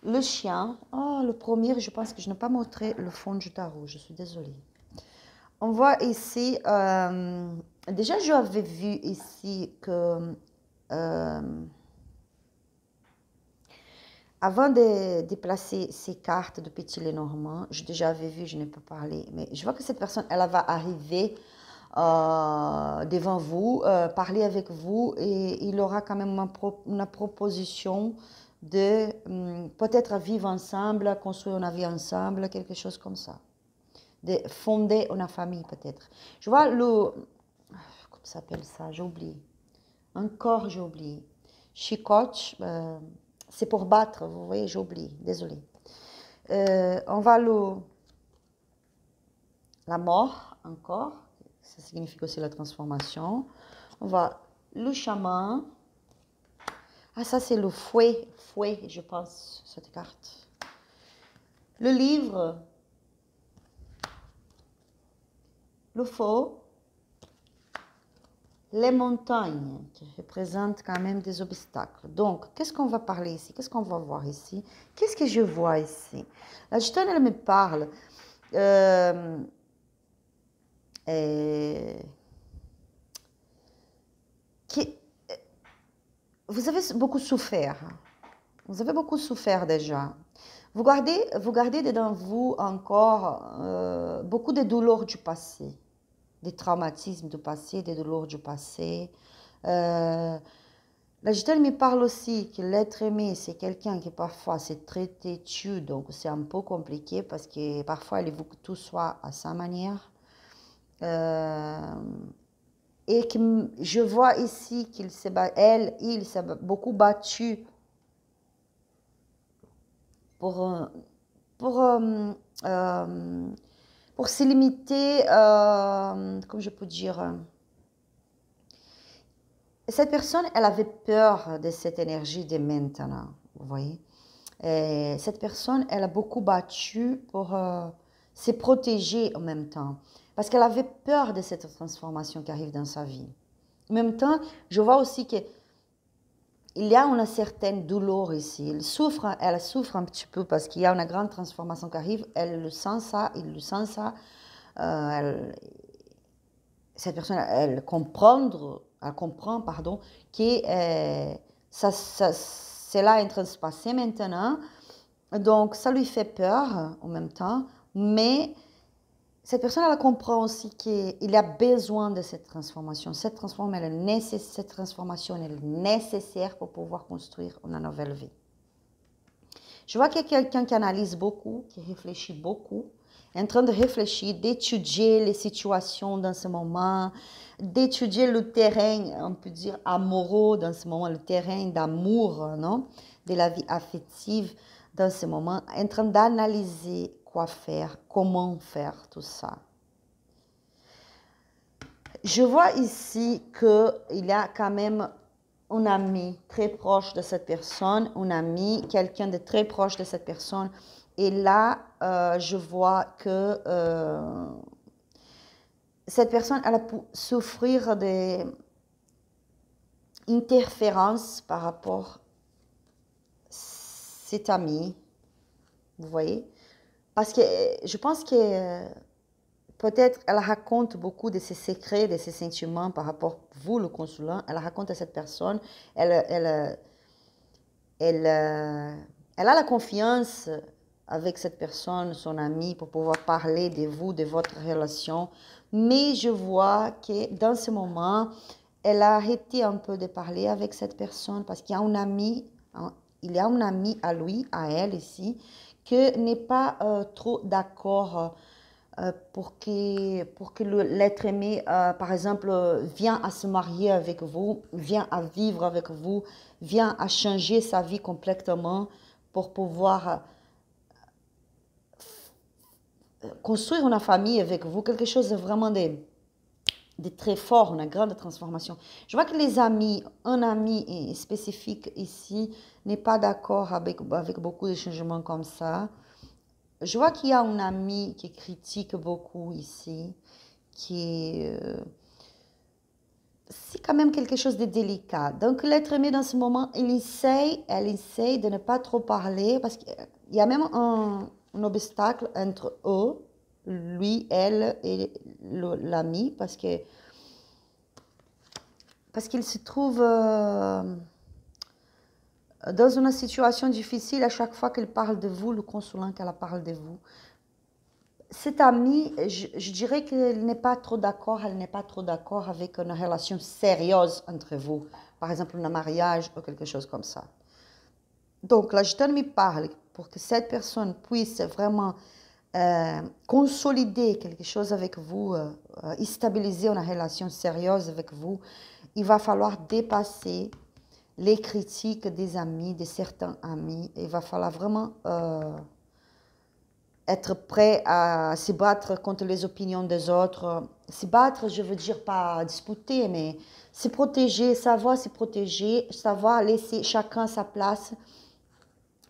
Le chien. Oh, le premier, je pense que je n'ai pas montré le fond du tarot. Je suis désolée. On voit ici, déjà j'avais vu ici que avant de placer ces cartes de Petit Lenormand, je déjà avais vu, je n'ai pas parlé, mais je vois que cette personne, elle va arriver devant vous, parler avec vous et il aura quand même une proposition de peut-être vivre ensemble, construire une vie ensemble, quelque chose comme ça. De fonder une famille peut-être. Je vois le... Comment ça s'appelle ça? J'ai oublié. Encore j'ai oublié. Chicote, c'est pour battre, vous voyez, j'ai oublié, désolé. On va la mort encore, ça signifie aussi la transformation. On va le chaman. Ah, ça c'est le fouet, je pense, cette carte. Le livre. Le faux. Les montagnes qui représentent quand même des obstacles. Donc, qu'est-ce qu'on va parler ici? Qu'est-ce qu'on va voir ici? Qu'est-ce que je vois ici? La gitane, elle me parle. Vous avez beaucoup souffert. Vous avez beaucoup souffert déjà. Vous gardez dedans vous encore beaucoup de douleurs du passé, des traumatismes du passé, des douleurs du passé. La gitane me parle aussi que l'être aimé, c'est quelqu'un qui parfois c'est très têtu, donc c'est un peu compliqué parce que parfois il veut que tout soit à sa manière. Et que je vois ici qu'il s'est il s'est beaucoup battu pour, pour, euh, euh, pour se limiter, comme je peux dire, cette personne, elle avait peur de cette énergie de maintenant, vous voyez. Et cette personne, elle a beaucoup battu pour se protéger en même temps, parce qu'elle avait peur de cette transformation qui arrive dans sa vie. En même temps, je vois aussi que il y a une certaine douleur ici. Elle souffre un petit peu parce qu'il y a une grande transformation qui arrive. Elle le sent ça, il le sent ça. Cette personne, elle comprend, pardon, que cela est en train de se passer maintenant. Donc, ça lui fait peur en même temps. Mais cette personne, elle comprend aussi qu'il a besoin de cette transformation. Cette transformation, elle est nécessaire pour pouvoir construire une nouvelle vie. Je vois qu'il y a quelqu'un qui analyse beaucoup, qui réfléchit beaucoup, en train de réfléchir, d'étudier les situations dans ce moment, d'étudier le terrain, on peut dire amoureux dans ce moment, le terrain d'amour, non, de la vie affective dans ce moment, en train d'analyser quoi faire, comment faire tout ça. Je vois ici qu'il y a quand même un ami très proche de cette personne, un ami, quelqu'un de très proche de cette personne. Et là, je vois que cette personne, elle a pu souffrir d'interférences par rapport à cet ami, vous voyez. Parce que je pense que peut-être elle raconte beaucoup de ses secrets, de ses sentiments par rapport à vous, le consulat. Elle raconte à cette personne. Elle a la confiance avec cette personne, son ami, pour pouvoir parler de vous, de votre relation. Mais je vois que dans ce moment, elle a arrêté un peu de parler avec cette personne parce qu'il y a un ami, il y a un ami à lui, à elle ici, qui n'est pas trop d'accord pour que l'être aimé, par exemple, vient à se marier avec vous, vient à vivre avec vous, vient à changer sa vie complètement pour pouvoir construire une famille avec vous, quelque chose de vraiment de très fort, une grande transformation. Je vois que les amis, un ami spécifique ici n'est pas d'accord avec beaucoup de changements comme ça. Je vois qu'il y a un ami qui critique beaucoup ici, qui est... c'est quand même quelque chose de délicat. Donc l'être aimé dans ce moment, elle essaye de ne pas trop parler parce qu'il y a même un obstacle entre eux, lui, elle et l'ami, parce qu'il se trouve dans une situation difficile à chaque fois qu'elle parle de vous, le consolant qu'elle parle de vous. Cette amie, je dirais qu'elle n'est pas trop d'accord, elle n'est pas trop d'accord avec une relation sérieuse entre vous. Par exemple, un mariage ou quelque chose comme ça. Donc, la gitane me parle pour que cette personne puisse vraiment consolider quelque chose avec vous, stabiliser une relation sérieuse avec vous. Il va falloir dépasser les critiques des amis, de certains amis. Il va falloir vraiment être prêt à se battre contre les opinions des autres. Se battre, je veux dire pas disputer, mais se protéger, savoir se protéger, savoir laisser chacun sa place,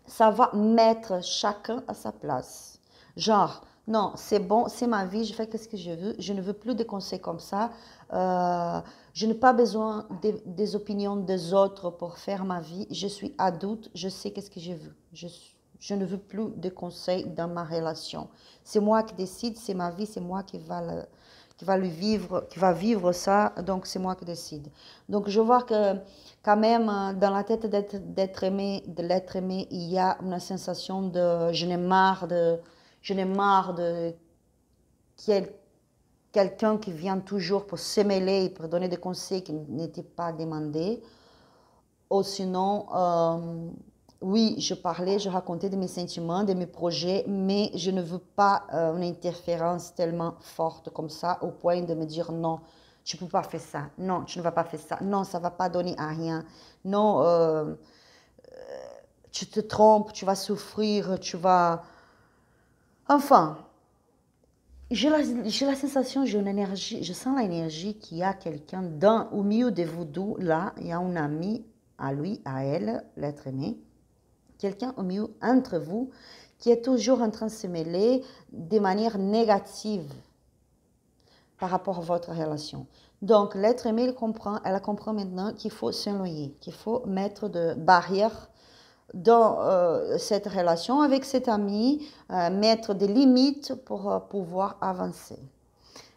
savoir mettre chacun à sa place. Genre, non, c'est bon, c'est ma vie, je fais ce que je veux, je ne veux plus de conseils comme ça, je n'ai pas besoin des opinions des autres pour faire ma vie, je suis adulte, je sais qu'est-ce que je veux, je ne veux plus de conseils dans ma relation. C'est moi qui décide, c'est ma vie, c'est moi qui va vivre ça, donc c'est moi qui décide. Donc je vois que quand même dans la tête d'être aimé, de l'être aimé, il y a une sensation de je n'ai marre de quelqu'un qui vient toujours pour se mêler, pour donner des conseils qui n'étaient pas demandés. Ou sinon, oui, je parlais, je racontais de mes sentiments, de mes projets, mais je ne veux pas une interférence tellement forte comme ça, au point de me dire non, tu ne peux pas faire ça, non, tu ne vas pas faire ça, non, ça ne va pas donner à rien, non, tu te trompes, tu vas souffrir, tu vas... Enfin, j'ai la sensation, j'ai une énergie, je sens l'énergie qu'il y a quelqu'un au milieu de vous deux, là, il y a un ami à lui, à elle, l'être aimé, quelqu'un au milieu entre vous qui est toujours en train de se mêler de manière négative par rapport à votre relation. Donc, l'être aimé, elle comprend maintenant qu'il faut s'éloigner, qu'il faut mettre de barrières dans cette relation avec cet ami, mettre des limites pour pouvoir avancer.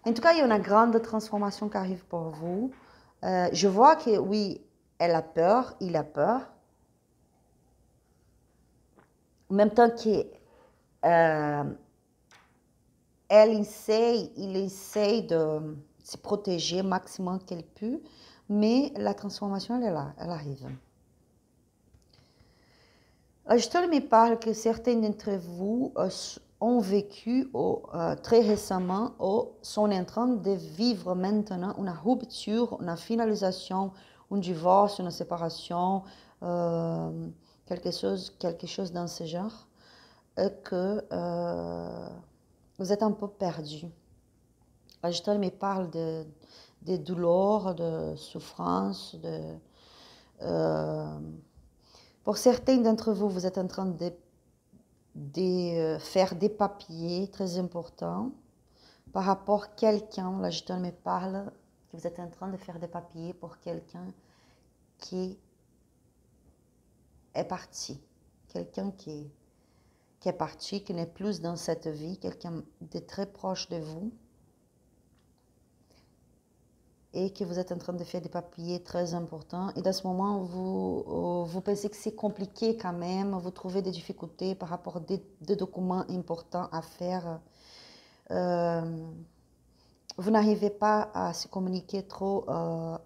En tout cas, il y a une grande transformation qui arrive pour vous. Je vois que oui, elle a peur, il a peur. En même temps que il essaye de se protéger le maximum qu'elle peut, mais la transformation, elle est là, elle arrive. Je me parle que certains d'entre vous ont vécu très récemment ou sont en train de vivre maintenant une rupture, une finalisation, un divorce, une séparation, quelque chose dans ce genre, et que vous êtes un peu perdu. Je me parle de douleur, de souffrance, pour certains d'entre vous, vous êtes en train de faire des papiers très importants par rapport à quelqu'un. Là, je me parle que vous êtes en train de faire des papiers pour quelqu'un qui est parti. Quelqu'un qui est parti, qui n'est plus dans cette vie, quelqu'un de très proche de vous. Et que vous êtes en train de faire des papiers très importants. Et dans ce moment, vous pensez que c'est compliqué quand même, vous trouvez des difficultés par rapport à des documents importants à faire. Vous n'arrivez pas à se communiquer trop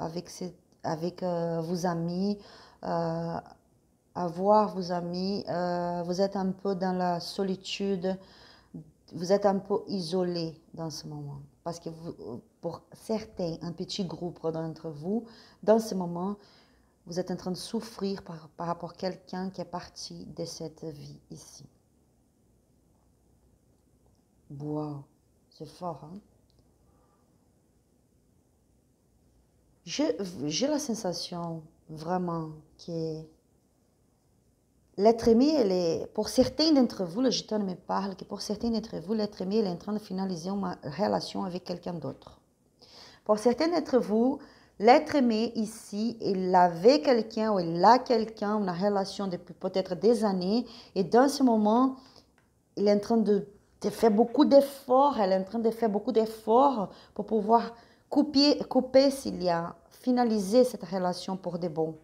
avec vos amis, à voir vos amis. Vous êtes un peu dans la solitude vous êtes un peu isolé dans ce moment. Parce que pour certains, un petit groupe d'entre vous, dans ce moment, vous êtes en train de souffrir par rapport à quelqu'un qui est parti de cette vie ici. Wow, c'est fort, hein? J'ai la sensation vraiment que l'être aimé, pour certains d'entre vous, le jeton me parle que pour certains d'entre vous, l'être aimé est en train de finaliser une relation avec quelqu'un d'autre. Pour certains d'entre vous, l'être aimé ici, il avait quelqu'un ou il a quelqu'un, une relation depuis peut-être des années, et dans ce moment, il est en train de faire beaucoup d'efforts, elle est en train de faire beaucoup d'efforts pour pouvoir couper s'il y a finaliser cette relation pour de bon.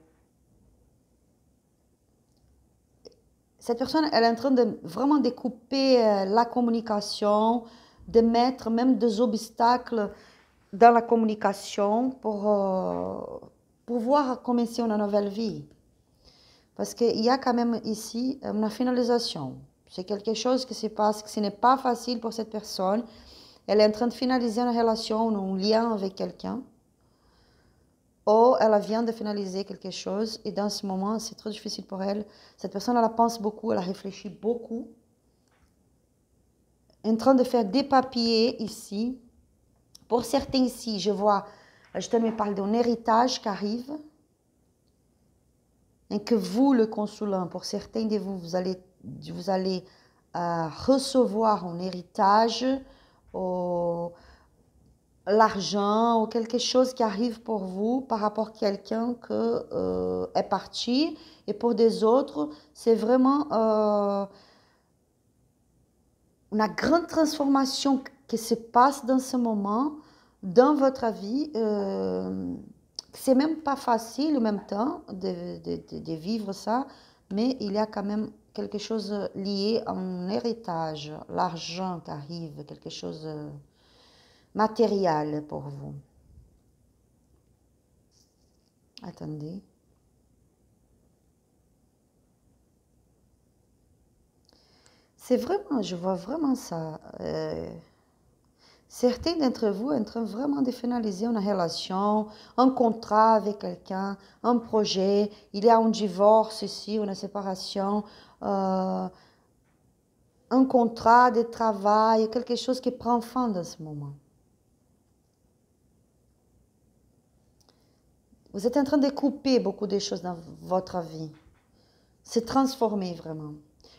Cette personne, elle est en train de vraiment de couper la communication, de mettre même des obstacles dans la communication pour pouvoir commencer une nouvelle vie. Parce qu'il y a quand même ici une finalisation. C'est quelque chose qui se passe, que ce n'est pas facile pour cette personne. Elle est en train de finaliser une relation, un lien avec quelqu'un. Ou elle vient de finaliser quelque chose et dans ce moment, c'est trop difficile pour elle. Cette personne, elle pense beaucoup, elle réfléchit beaucoup. En train de faire des papiers ici. Pour certains ici, je vois, je te me parle d'un héritage qui arrive. Et que vous, le consulant, pour certains de vous, vous allez recevoir un héritage, l'argent ou quelque chose qui arrive pour vous par rapport à quelqu'un qui est parti. Et pour des autres, c'est vraiment une grande transformation qui se passe dans ce moment, dans votre vie. C'est même pas facile en même temps de vivre ça, mais il y a quand même quelque chose lié à un héritage, l'argent qui arrive, quelque chose matériel pour vous. Attendez. C'est vraiment, je vois vraiment ça. Certains d'entre vous sont en train vraiment de finaliser une relation, un contrat avec quelqu'un, un projet. Il y a un divorce ici, une séparation, un contrat de travail, quelque chose qui prend fin dans ce moment. Vous êtes en train de couper beaucoup de choses dans votre vie. Se transformer vraiment.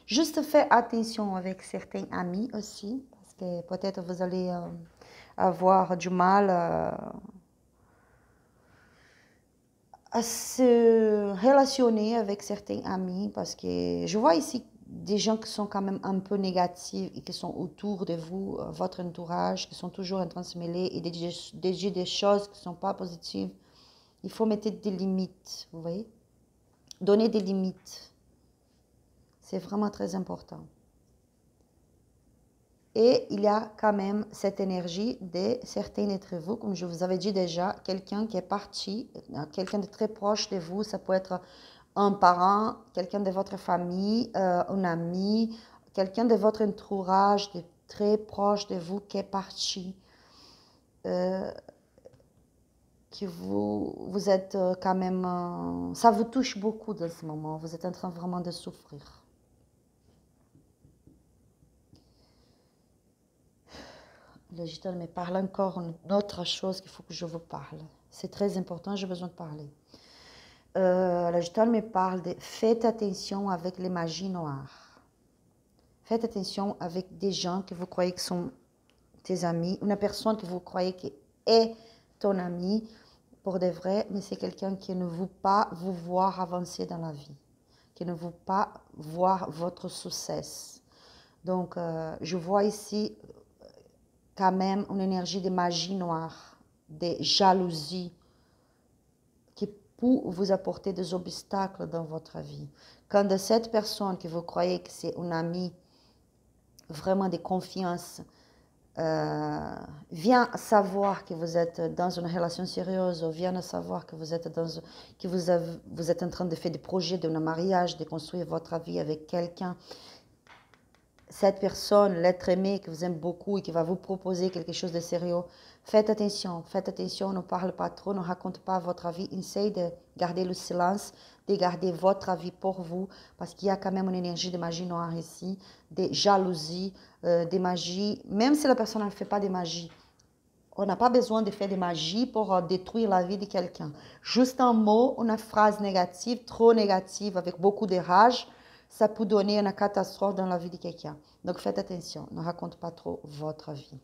Juste faites attention avec certains amis aussi, parce que peut-être vous allez avoir du mal à se relationner avec certains amis, parce que je vois ici des gens qui sont quand même un peu négatifs et qui sont autour de vous, votre entourage, qui sont toujours en train de se mêler et de dire des choses qui ne sont pas positives. Il faut mettre des limites, vous voyez? Donner des limites. C'est vraiment très important. Et il y a quand même cette énergie de certains d'entre vous, comme je vous avais dit déjà, quelqu'un qui est parti, quelqu'un de très proche de vous, ça peut être un parent, quelqu'un de votre famille, un ami, quelqu'un de votre entourage, de très proche de vous qui est parti, que vous êtes quand même, ça vous touche beaucoup dans ce moment, vous êtes en train vraiment de souffrir. Le digital me parle encore une autre chose qu'il faut que je vous parle. C'est très important, j'ai besoin de parler. Le digital me parle de faites attention avec les magies noires. Faites attention avec des gens que vous croyez que sont tes amis, une personne que vous croyez qui est ton ami pour de vrai, mais c'est quelqu'un qui ne veut pas vous voir avancer dans la vie, qui ne veut pas voir votre succès. Donc, je vois ici quand même une énergie de magie noire, de jalousie, qui peut vous apporter des obstacles dans votre vie. Quand de cette personne que vous croyez que c'est une amie vraiment de confiance, vient savoir que vous êtes dans une relation sérieuse, ou vient savoir que vous êtes vous êtes en train de faire des projets de mariage, de construire votre vie avec quelqu'un, cette personne, l'être aimé que vous aimez beaucoup et qui va vous proposer quelque chose de sérieux, faites attention, ne parle pas trop, ne raconte pas votre avis, essayez de garder le silence, de garder votre avis pour vous, parce qu'il y a quand même une énergie de magie noire ici, de jalousie, de magie, même si la personne ne fait pas de magie. On n'a pas besoin de faire de magie pour détruire la vie de quelqu'un. Juste un mot, une phrase négative, trop négative, avec beaucoup de rage, ça peut donner une catastrophe dans la vie de quelqu'un. Donc faites attention, ne raconte pas trop votre vie.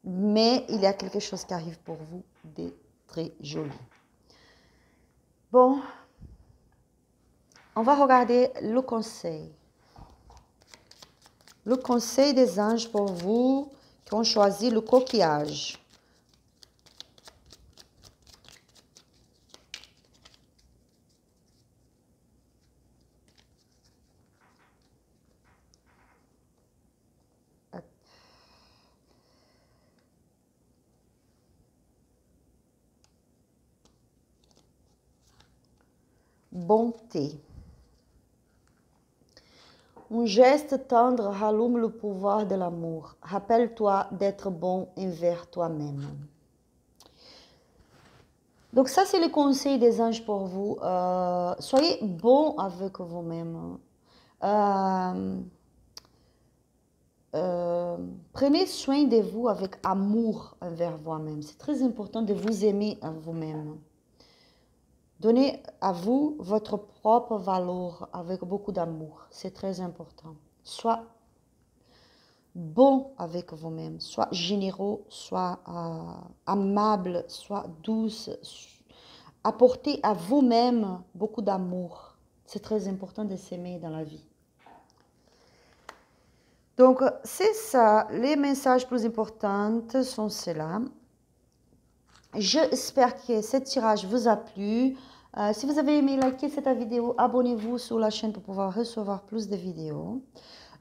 Mais il y a quelque chose qui arrive pour vous de très joli. Bon, on va regarder le conseil. Le conseil des anges pour vous qui ont choisi le coquillage. Bonté. Un geste tendre rallume le pouvoir de l'amour. Rappelle-toi d'être bon envers toi-même. Donc ça, c'est le conseil des anges pour vous. Soyez bon avec vous-même. Prenez soin de vous avec amour envers vous-même. C'est très important de vous aimer à vous-même. Donnez à vous votre propre valeur avec beaucoup d'amour. C'est très important. Sois bon avec vous-même. Sois généreux, sois aimable, sois douce. Apportez à vous-même beaucoup d'amour. C'est très important de s'aimer dans la vie. Donc, c'est ça. Les messages plus importants sont ceux-là. J'espère que ce tirage vous a plu. Si vous avez aimé, likez cette vidéo, abonnez-vous sur la chaîne pour pouvoir recevoir plus de vidéos.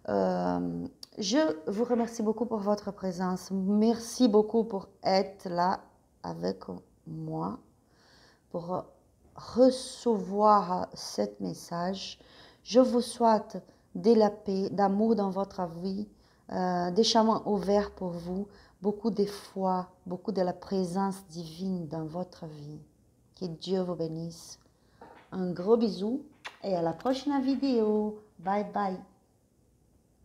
Je vous remercie beaucoup pour votre présence. Merci beaucoup pour être là avec moi, pour recevoir ce message. Je vous souhaite de la paix, d'amour dans votre vie, des chemins ouverts pour vous, beaucoup de foi, beaucoup de la présence divine dans votre vie. Que Dieu vous bénisse. Un gros bisou et à la prochaine vidéo. Bye bye.